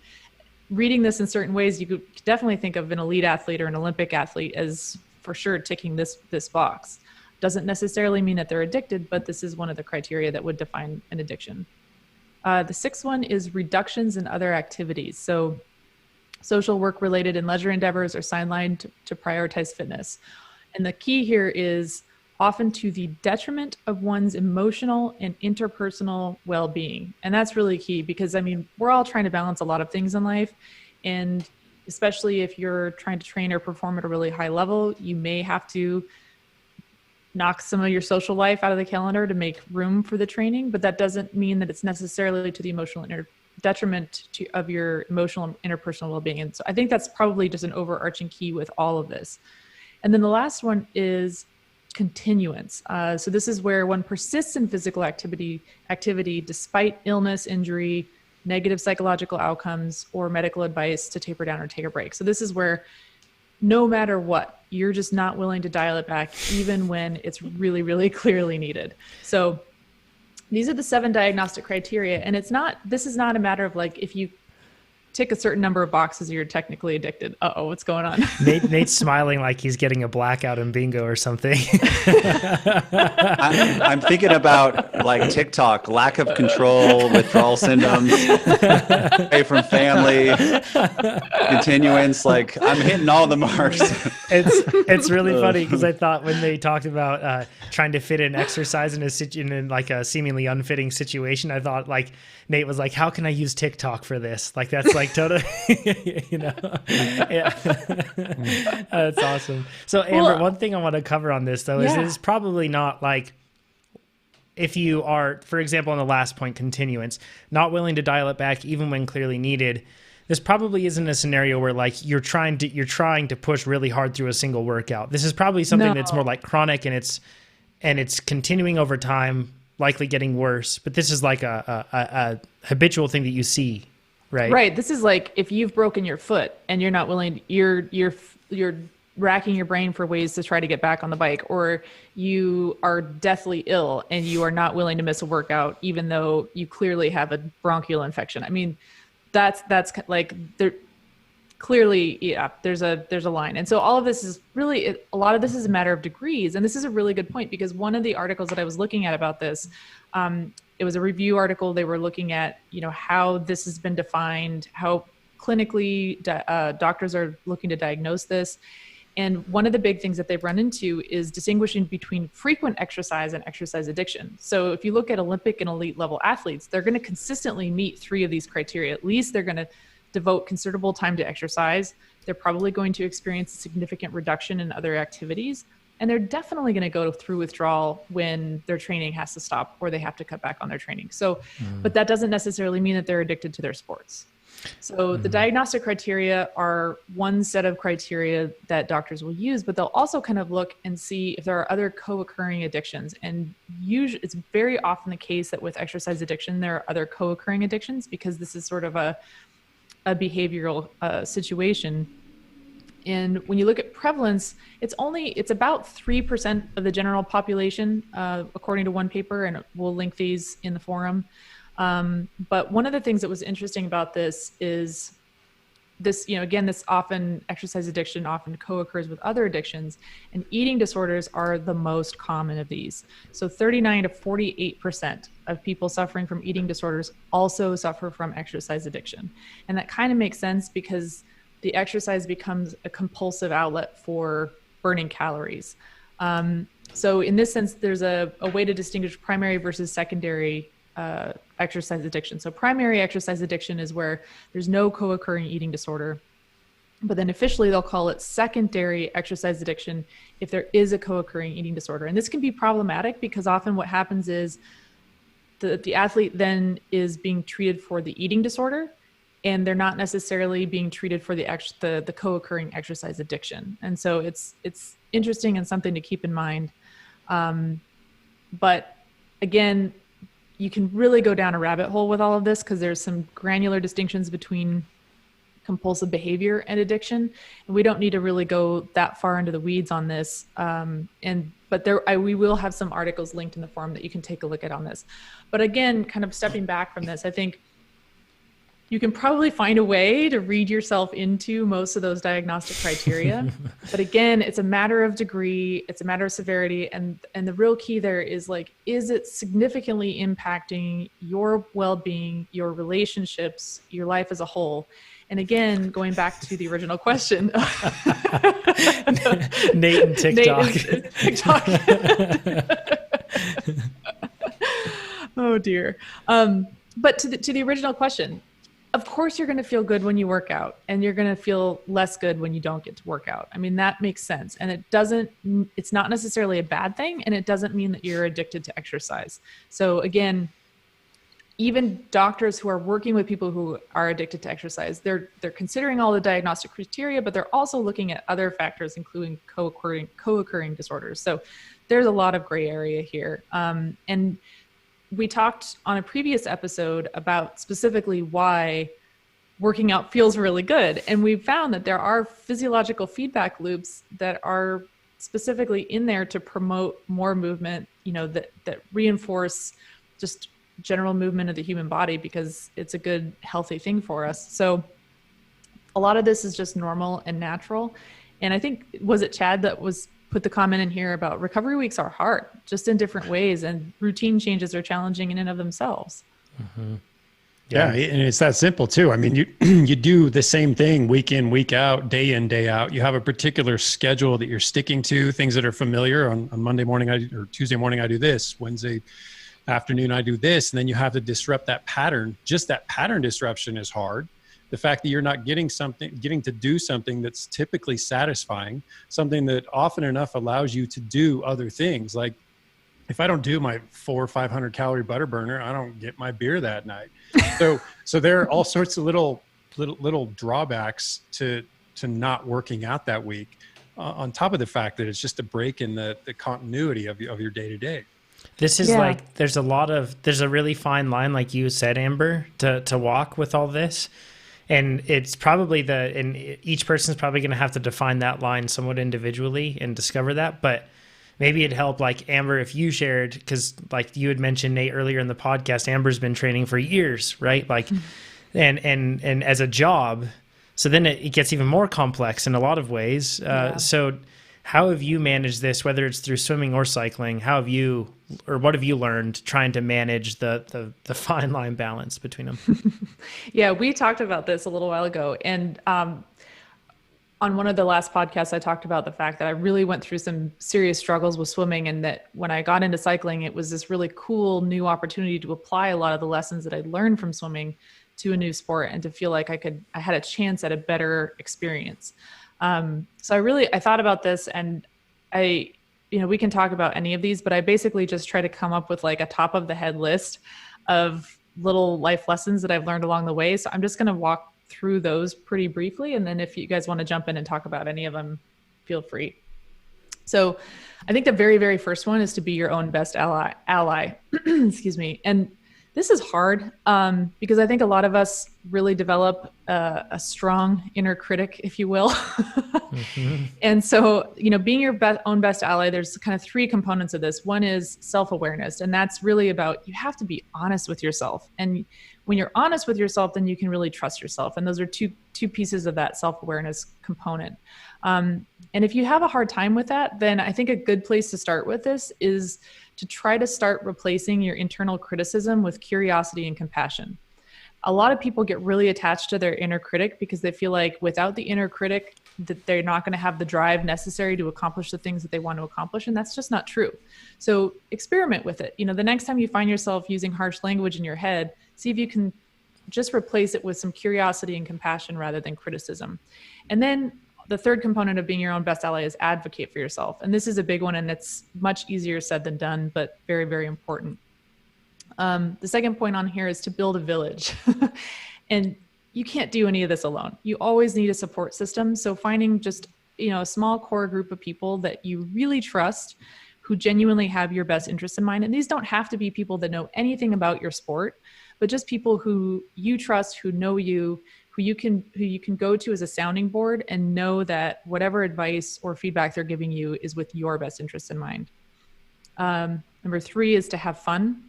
Reading this in certain ways, you could definitely think of an elite athlete or an Olympic athlete as for sure ticking this box. Doesn't necessarily mean that they're addicted, but this is one of the criteria that would define an addiction. The sixth one is reductions in other activities. So social, work-related, and leisure endeavors are sidelined to prioritize fitness. And the key here is often to the detriment of one's emotional and interpersonal well-being. And that's really key because, I mean, we're all trying to balance a lot of things in life. And especially if you're trying to train or perform at a really high level, you may have to knock some of your social life out of the calendar to make room for the training, but that doesn't mean that it's necessarily to the emotional detriment of your emotional and interpersonal well-being. And so I think that's probably just an overarching key with all of this. And then the last one is continuance. So this is where one persists in physical activity despite illness, injury, negative psychological outcomes, or medical advice to taper down or take a break. So this is where no matter what, you're just not willing to dial it back, even when it's really, really clearly needed. So these are the 7 diagnostic criteria. And this is not a matter of like, if you tick a certain number of boxes, you're technically addicted. Uh-oh, what's going on? Nate's smiling like he's getting a blackout in bingo or something. I'm thinking about like TikTok, lack of control, withdrawal symptoms, away from family, continuance. Like, I'm hitting all the marks. It's really funny because I thought when they talked about trying to fit in exercise in like a seemingly unfitting situation, I thought like Nate was like, how can I use TikTok for this? Like, that's like like totally, yeah. That's awesome. So Amber, one thing I want to cover on this though is it's probably not like, if you are, for example, on the last point, continuance, not willing to dial it back even when clearly needed, this probably isn't a scenario where like you're trying to push really hard through a single workout. This is probably something that's more like chronic, and it's continuing over time, likely getting worse. But this is like a habitual thing that you see, right? Right. This is like if you've broken your foot and you're not willing, you're racking your brain for ways to try to get back on the bike, or you are deathly ill and you are not willing to miss a workout, even though you clearly have a bronchial infection. I mean, that's like there clearly, there's a line. And so all of this is really, a lot of this is a matter of degrees. And this is a really good point, because one of the articles that I was looking at about this, it was a review article. They were looking at, how this has been defined, how clinically doctors are looking to diagnose this. And one of the big things that they've run into is distinguishing between frequent exercise and exercise addiction. So if you look at Olympic and elite level athletes, they're going to consistently meet 3 of these criteria. At least they're going to devote considerable time to exercise. They're probably going to experience a significant reduction in other activities. And they're definitely going to go through withdrawal when their training has to stop or they have to cut back on their training. So, but that doesn't necessarily mean that they're addicted to their sports. So the diagnostic criteria are one set of criteria that doctors will use, but they'll also kind of look and see if there are other co-occurring addictions. And usually it's very often the case that with exercise addiction, there are other co-occurring addictions, because this is sort of a behavioral situation. And when you look at prevalence, it's about 3% of the general population, according to one paper, and we'll link these in the forum. But one of the things that was interesting about this is this, again, this often exercise addiction often co-occurs with other addictions, and eating disorders are the most common of these. So 39 to 48% of people suffering from eating disorders also suffer from exercise addiction. And that kind of makes sense, because the exercise becomes a compulsive outlet for burning calories. So in this sense, there's a way to distinguish primary versus secondary exercise addiction. So primary exercise addiction is where there's no co-occurring eating disorder, but then officially they'll call it secondary exercise addiction if there is a co-occurring eating disorder. And this can be problematic, because often what happens is the athlete then is being treated for the eating disorder, and they're not necessarily being treated for the co-occurring exercise addiction. And so it's interesting and something to keep in mind. But again, you can really go down a rabbit hole with all of this, because there's some granular distinctions between compulsive behavior and addiction. And we don't need to really go that far into the weeds on this. But we will have some articles linked in the forum that you can take a look at on this. But again, kind of stepping back from this, I think you can probably find a way to read yourself into most of those diagnostic criteria. But again, it's a matter of degree, it's a matter of severity. And the real key there is is it significantly impacting your well-being, your relationships, your life as a whole? And again, going back to the original question. Nate and TikTok. TikTok. Oh dear. But to the original question, of course you're going to feel good when you work out, and you're going to feel less good when you don't get to work out. I mean, that makes sense. And it's not necessarily a bad thing, and it doesn't mean that you're addicted to exercise. So again, even doctors who are working with people who are addicted to exercise, they're considering all the diagnostic criteria, but they're also looking at other factors, including co-occurring disorders. So there's a lot of gray area here. And we talked on a previous episode about specifically why working out feels really good. And we found that there are physiological feedback loops that are specifically in there to promote more movement, that reinforce just general movement of the human body, because it's a good, healthy thing for us. So a lot of this is just normal and natural. And I think, was it Chad that put the comment in here about recovery weeks are hard, just in different ways, and routine changes are challenging in and of themselves. Mm-hmm. Yeah. And it's that simple too. I mean, you do the same thing week in, week out, day in, day out. You have a particular schedule that you're sticking to, things that are familiar. On Monday morning or Tuesday morning, I do this. Wednesday afternoon, I do this. And then you have to disrupt that pattern. Just that pattern disruption is hard. the fact that you're not getting to do something that's typically satisfying, something that often enough allows you to do other things. Like if I don't do my 400 or 500 calorie butter burner, I don't get my beer that night. So there are all sorts of little drawbacks to not working out that week, on top of the fact that it's just a break in the continuity of your day to day. This is like, there's a really fine line, like you said, Amber, to walk with all this. And it's probably and each person's probably going to have to define that line somewhat individually and discover that. But maybe it'd help, like Amber, if you shared, because like you had mentioned, Nate, earlier in the podcast, Amber's been training for years, right? Like, and as a job, so then it gets even more complex in a lot of ways. So how have you managed this, whether it's through swimming or cycling? What have you learned trying to manage the fine line balance between them? Yeah, we talked about this a little while ago. And on one of the last podcasts, I talked about the fact that I really went through some serious struggles with swimming, and that when I got into cycling, it was this really cool new opportunity to apply a lot of the lessons that I'd learned from swimming to a new sport, and to feel like I had a chance at a better experience. So I thought about this, and we can talk about any of these, but I basically just try to come up with like a top of the head list of little life lessons that I've learned along the way. So I'm just going to walk through those pretty briefly. And then if you guys want to jump in and talk about any of them, feel free. So I think the very, very first one is to be your own best ally. Excuse me. And this is hard because I think a lot of us really develop a strong inner critic, if you will. And so, being your own best ally, there's kind of three components of this. One is self-awareness, and that's really about, you have to be honest with yourself. And when you're honest with yourself, then you can really trust yourself. And those are two pieces of that self-awareness component. And if you have a hard time with that, then I think a good place to start with this is to try to start replacing your internal criticism with curiosity and compassion. A lot of people get really attached to their inner critic because they feel like without the inner critic, that they're not going to have the drive necessary to accomplish the things that they want to accomplish. And that's just not true. So experiment with it. The next time you find yourself using harsh language in your head, see if you can just replace it with some curiosity and compassion rather than criticism. And then the third component of being your own best ally is advocate for yourself. And this is a big one, and it's much easier said than done, but very, very important. The second point on here is to build a village. And you can't do any of this alone. You always need a support system. So finding just, a small core group of people that you really trust, who genuinely have your best interest in mind. And these don't have to be people that know anything about your sport, but just people who you trust, who know you, who you can go to as a sounding board and know that whatever advice or feedback they're giving you is with your best interest in mind. Number 3 is to have fun.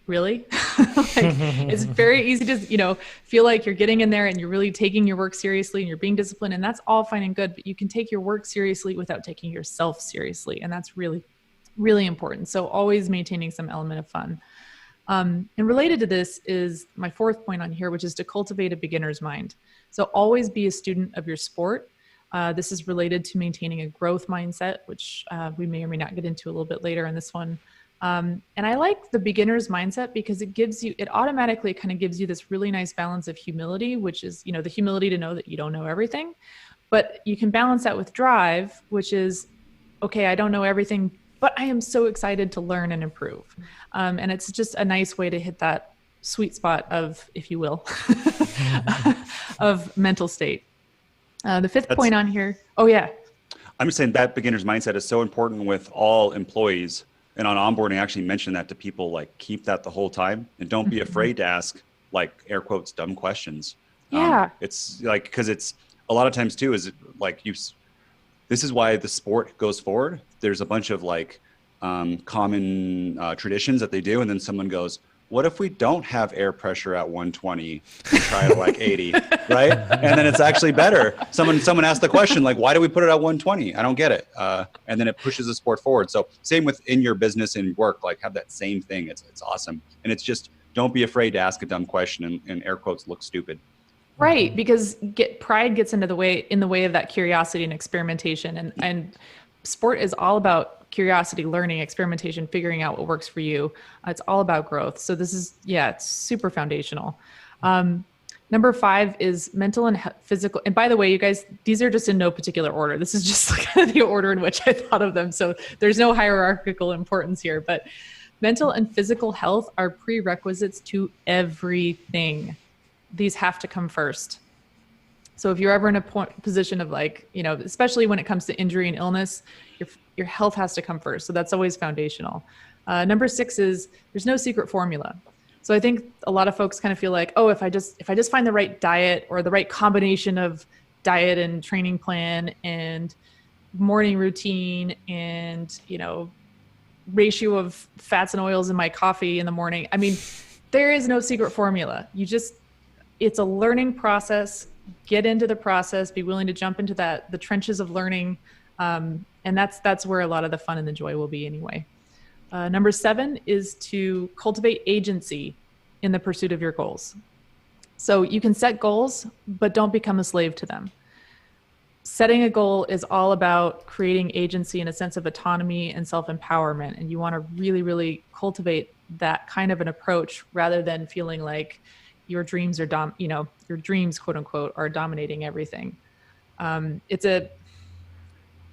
Really? It's very easy to, feel like you're getting in there and you're really taking your work seriously and you're being disciplined, and that's all fine and good, but you can take your work seriously without taking yourself seriously. And that's really, really important. So always maintaining some element of fun. And related to this is my 4th point on here, which is to cultivate a beginner's mind. So always be a student of your sport. This is related to maintaining a growth mindset, which we may or may not get into a little bit later in this one. And I like the beginner's mindset because it automatically kind of gives you this really nice balance of humility, which is, the humility to know that you don't know everything, but you can balance that with drive, which is, okay, I don't know everything, but I am so excited to learn and improve. And it's just a nice way to hit that sweet spot of, if you will, of mental state. The 5th point on here. Oh yeah. I'm just saying that beginner's mindset is so important with all employees. And on onboarding, I actually mentioned that to people, like keep that the whole time and don't be afraid to ask, like, air quotes, dumb questions. Yeah. It's like, because it's a lot of times too, is like this is why the sport goes forward. There's a bunch of like common traditions that they do. And then someone goes, what if we don't have air pressure at 120 and try it at like 80, right? And then it's actually better. Someone asked the question, like, why do we put it at 120? I don't get it. And then it pushes the sport forward. So same within your business and work, like have that same thing. It's awesome. And it's just, don't be afraid to ask a dumb question and air quotes look stupid. Right. Because pride gets in the way of that curiosity and experimentation. And sport is all about curiosity, learning, experimentation, figuring out what works for you. It's all about growth. So this is, it's super foundational. Number 5 is mental and physical. And by the way, you guys, these are just in no particular order. This is just kind of the order in which I thought of them. So there's no hierarchical importance here, but mental and physical health are prerequisites to everything. These have to come first. So if you're ever in a position of like, you know, especially when it comes to injury and illness, your health has to come first. So that's always foundational. Number 6 is there's no secret formula. So I think a lot of folks kind of feel like, oh, if I just find the right diet or the right combination of diet and training plan and morning routine and, you know, ratio of fats and oils in my coffee in the morning. I mean, there is no secret formula. It's a learning process. Get into the process, be willing to jump into the trenches of learning. And that's where a lot of the fun and the joy will be anyway. Number 7 is to cultivate agency in the pursuit of your goals. So you can set goals, but don't become a slave to them. Setting a goal is all about creating agency and a sense of autonomy and self-empowerment. And you want to really, really cultivate that kind of an approach rather than feeling like your dreams are your dreams, quote unquote, are dominating everything. That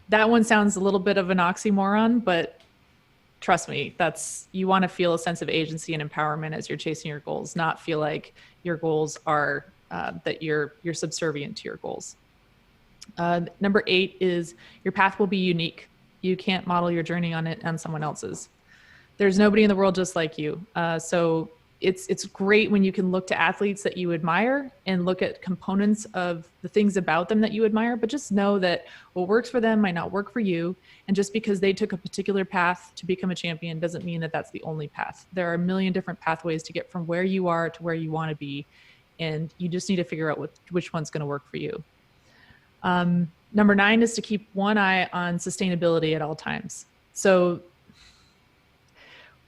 one sounds a little bit of an oxymoron, but trust me, you want to feel a sense of agency and empowerment as you're chasing your goals, not feel like your goals are that you're subservient to your goals. Number 8 is your path will be unique. You can't model your journey on someone else's. There's nobody in the world just like you. So it's great when you can look to athletes that you admire and look at components of the things about them that you admire, but just know that what works for them might not work for you. And just because they took a particular path to become a champion doesn't mean that that's the only path. There are a million different pathways to get from where you are to where you want to be. And you just need to figure out which one's going to work for you. Number 9 is to keep one eye on sustainability at all times. So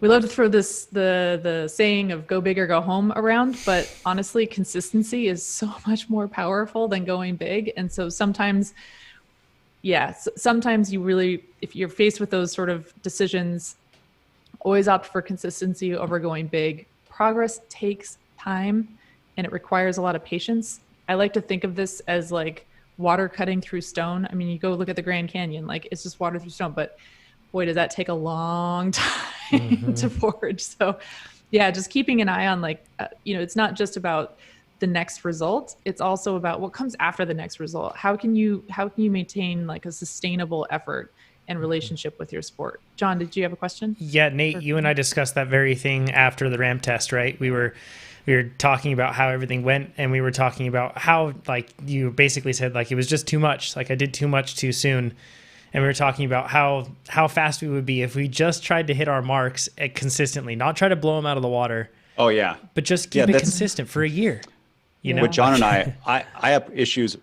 we love to throw the saying of go big or go home around, but honestly, consistency is so much more powerful than going big. And so sometimes you really, if you're faced with those sort of decisions, always opt for consistency over going big. Progress takes time and it requires a lot of patience. I like to think of this as like water cutting through stone. I mean, you go look at the Grand Canyon, like it's just water through stone, but boy, does that take a long time to forge. So yeah, just keeping an eye on it's not just about the next result. It's also about what comes after the next result. How can you maintain like a sustainable effort and relationship with your sport? John, did you have a question? Yeah, Nate, you and I discussed that very thing after the ramp test, right? We were talking about how everything went, and we were talking about how, like, you basically said, like, it was just too much. Like, I did too much too soon. And we were talking about how fast we would be if we just tried to hit our marks consistently, not try to blow them out of the water. Oh, yeah. But just keep it consistent for a year. You know? With John and I have issues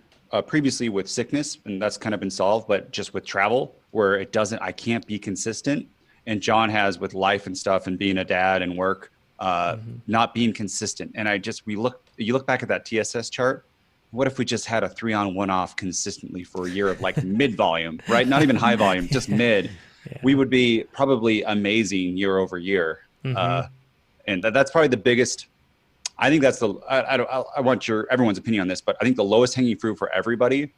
previously with sickness, and that's kind of been solved, but just with travel where I can't be consistent. And John has with life and stuff and being a dad and work, not being consistent. And you look back at that TSS chart. What if we just had a 3-on 1-off consistently for a year of like mid volume, right? Not even high volume, just mid. Yeah. We would be probably amazing year over year. And that's probably the biggest. I think that's I want everyone's opinion on this, but I think the lowest hanging fruit for everybody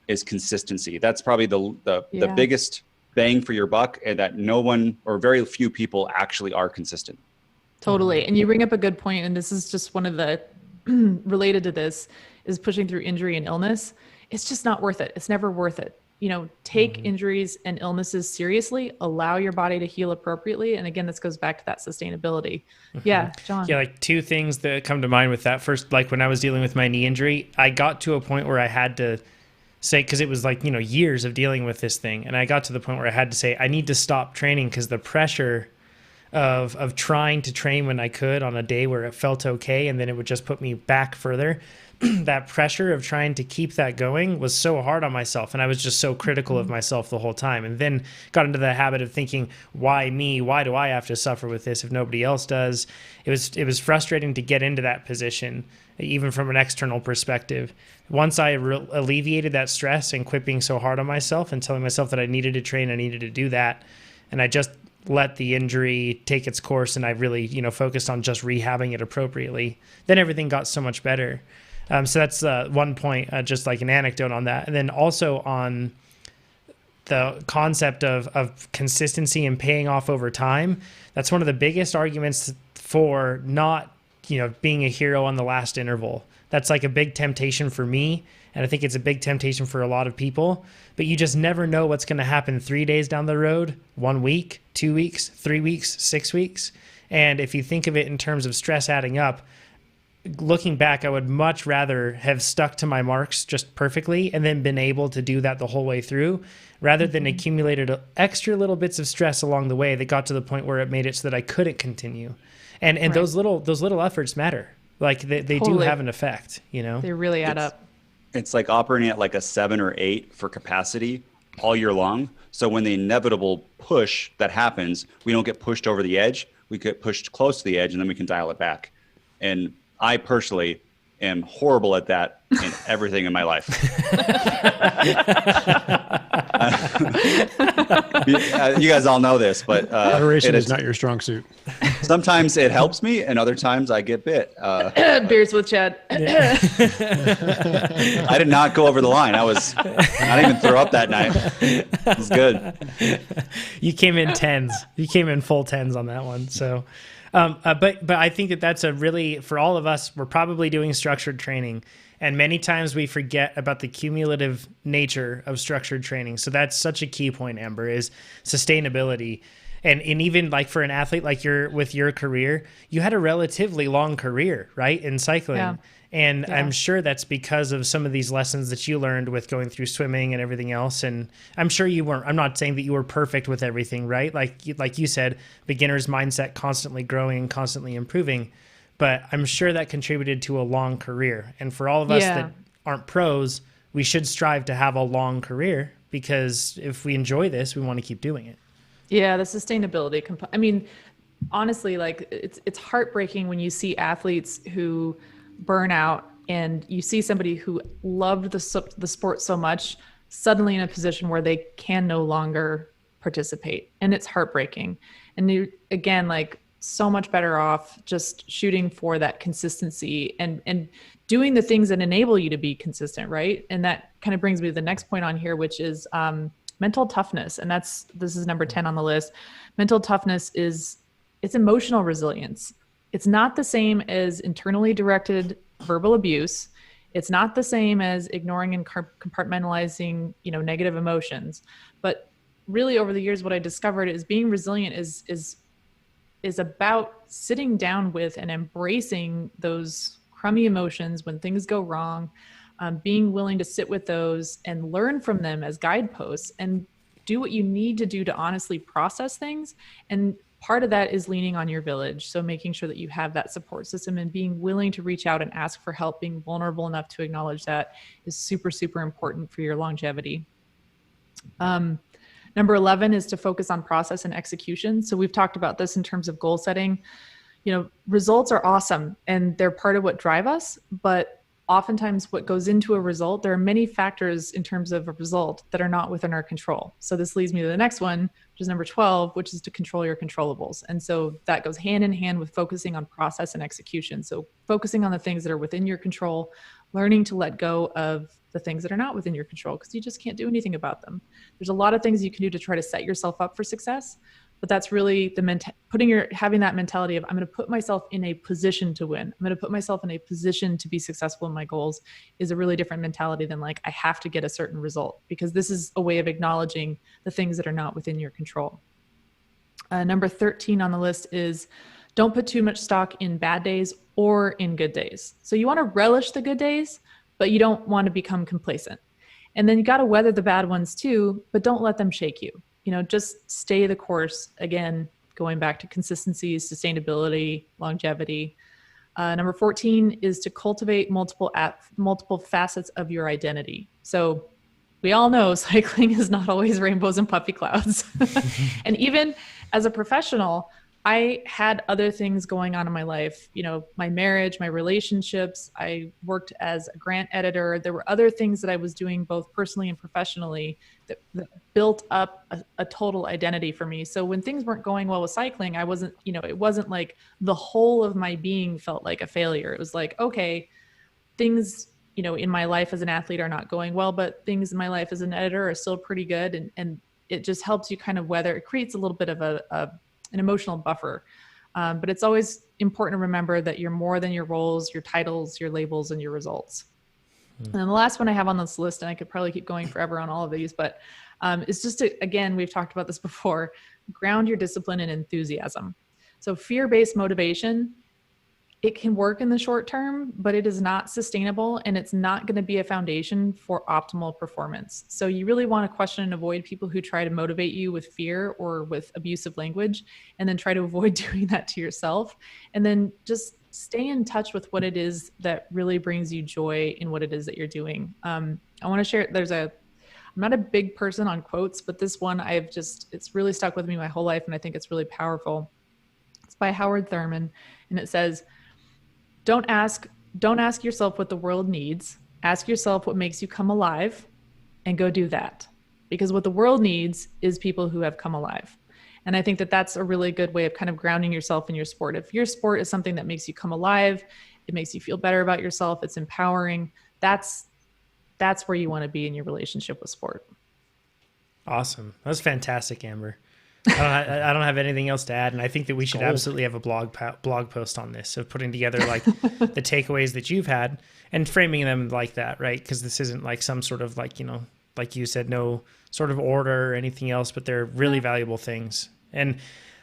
is consistency. That's probably the biggest bang for your buck, and that no one or very few people actually are consistent. Totally. And you bring up a good point, and this is just one of the related to this is pushing through injury and illness. It's just not worth it. It's never worth it. Take injuries and illnesses seriously, allow your body to heal appropriately. And again, this goes back to that sustainability. Yeah, John. Yeah, like 2 things that come to mind with that. First, like when I was dealing with my knee injury, I got to a point where I had to say, because it was like, years of dealing with this thing. And I got to the point where I had to say, I need to stop training because the pressure of trying to train when I could on a day where it felt okay, and then it would just put me back further. That pressure of trying to keep that going was so hard on myself, and I was just so critical of myself the whole time, and then got into the habit of thinking, why me? Why do I have to suffer with this if nobody else does? It was frustrating to get into that position, even from an external perspective. Once I alleviated that stress and quit being so hard on myself and telling myself that I needed to train, I needed to do that, and I just let the injury take its course, and I really, focused on just rehabbing it appropriately, then everything got so much better. So that's one point, just like an anecdote on that. And then also on the concept of consistency and paying off over time. That's one of the biggest arguments for not, being a hero on the last interval. That's like a big temptation for me. And I think it's a big temptation for a lot of people, but you just never know what's going to happen 3 days down the road, 1 week, 2 weeks, 3 weeks, 6 weeks. And if you think of it in terms of stress adding up, looking back, I would much rather have stuck to my marks just perfectly and then been able to do that the whole way through, rather than accumulated extra little bits of stress along the way that got to the point where it made it so that I couldn't continue. And right. those little efforts matter. Like they do have an effect, They really add up. It's like operating at like a 7 or 8 for capacity all year long. So when the inevitable push that happens, we don't get pushed over the edge. We get pushed close to the edge, and then we can dial it back. And I personally am horrible at that in everything in my life. You guys all know this, but moderation is not your strong suit. Sometimes it helps me, and other times I get bit. Beers with Chad. I did not go over the line. I didn't even throw up that night. It was good. You came in tens. You came in full tens on that one. So. But I think that's for all of us, we're probably doing structured training, and many times we forget about the cumulative nature of structured training. So that's such a key point, Amber, is sustainability. And even like for an athlete, like with your career, you had a relatively long career, right? In cycling. Yeah. And I'm sure that's because of some of these lessons that you learned with going through swimming and everything else. And I'm sure you weren't, I'm not saying that you were perfect with everything, right? Like you said, beginner's mindset, constantly growing, constantly improving. But I'm sure that contributed to a long career. And for all of us that aren't pros, we should strive to have a long career, because if we enjoy this, we want to keep doing it. Yeah, the sustainability component. I mean, honestly, like it's heartbreaking when you see athletes who burn out, and you see somebody who loved the sport so much suddenly in a position where they can no longer participate, and it's heartbreaking. And you, again, like, so much better off just shooting for that consistency and doing the things that enable you to be consistent, right? And that kind of brings me to the next point on here, which is mental toughness. And this is number 10 on the list. Mental toughness it's emotional resilience. It's not the same as internally directed verbal abuse. It's not the same as ignoring and compartmentalizing, negative emotions. But really, over the years, what I discovered is being resilient is about sitting down with and embracing those crummy emotions when things go wrong, being willing to sit with those and learn from them as guideposts and do what you need to do to honestly process things. And part of that is leaning on your village. So making sure that you have that support system and being willing to reach out and ask for help, being vulnerable enough to acknowledge that is super, super important for your longevity. Number 11 is to focus on process and execution. So we've talked about this in terms of goal setting. Results are awesome and they're part of what drive us, but oftentimes what goes into a result, there are many factors in terms of a result that are not within our control. So this leads me to the next one, which is number 12, which is to control your controllables. And so that goes hand in hand with focusing on process and execution. So focusing on the things that are within your control, learning to let go of the things that are not within your control, because you just can't do anything about them. There's a lot of things you can do to try to set yourself up for success, but that's really having that mentality of, I'm going to put myself in a position to win. I'm going to put myself in a position to be successful in my goals, is a really different mentality than like, I have to get a certain result, because this is a way of acknowledging the things that are not within your control. Number 13 on the list is don't put too much stock in bad days or in good days. So you want to relish the good days, but you don't want to become complacent. And then you got to weather the bad ones too, but don't let them shake you. Just stay the course. Again, going back to consistency, sustainability, longevity. Number 14 is to cultivate multiple facets of your identity. So we all know cycling is not always rainbows and puffy clouds. And even as a professional, I had other things going on in my life, my marriage, my relationships. I worked as a grant editor. There were other things that I was doing both personally and professionally that built up a total identity for me. So when things weren't going well with cycling, I wasn't, it wasn't like the whole of my being felt like a failure. It was like, okay, things, you know, in my life as an athlete are not going well, but things in my life as an editor are still pretty good. And it just helps you kind of weather, it creates a little bit of an emotional buffer. But it's always important to remember that you're more than your roles, your titles, your labels, and your results. And then the last one I have on this list, and I could probably keep going forever on all of these, but it's just to, again, we've talked about this before, ground your discipline and enthusiasm. So fear-based motivation, it can work in the short term, but it is not sustainable, and it's not going to be a foundation for optimal performance. So you really want to question and avoid people who try to motivate you with fear or with abusive language, and then try to avoid doing that to yourself. And then just stay in touch with what it is that really brings you joy in what it is that you're doing. I want to share, I'm not a big person on quotes, but this one it's really stuck with me my whole life, and I think it's really powerful. It's by Howard Thurman, and it says, Don't ask yourself what the world needs. Ask yourself what makes you come alive, and go do that. Because what the world needs is people who have come alive. And I think that that's a really good way of kind of grounding yourself in your sport. If your sport is something that makes you come alive, it makes you feel better about yourself, it's empowering, that's where you want to be in your relationship with sport. Awesome. That was fantastic, Amber. I don't have anything else to add, and I think that we should absolutely have a blog post on this, of putting together like the takeaways that you've had and framing them like that, right? Because this isn't like some sort of like, you know, like you said, no sort of order or anything else, but they're really valuable things. And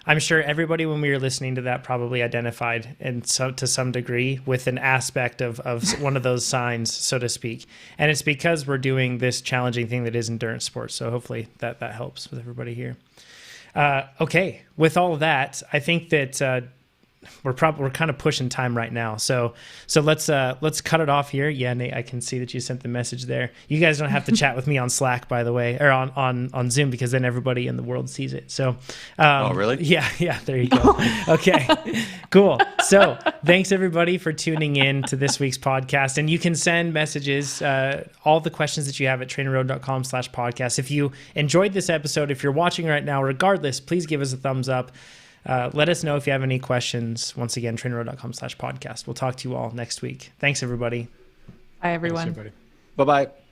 I'm sure everybody, when we were listening to that, probably identified, and so to some degree, with an aspect of one of those signs, so to speak. And it's because we're doing this challenging thing that is endurance sports. So hopefully that helps with everybody here. Okay, with all of that, I think that we're kind of pushing time right now. So let's cut it off here. Yeah, Nate, I can see that you sent the message there. You guys don't have to chat with me on Slack, by the way, or on Zoom, because then everybody in the world sees it. So, oh, really? Yeah, there you go. Okay, cool. So thanks everybody for tuning in to this week's podcast. And you can send messages, all the questions that you have at trainerroad.com/podcast. If you enjoyed this episode, if you're watching right now, regardless, please give us a thumbs up. Let us know if you have any questions. Once again, trainerroad.com/podcast. We'll talk to you all next week. Thanks, everybody. Bye, everyone. Thanks, everybody. Bye-bye.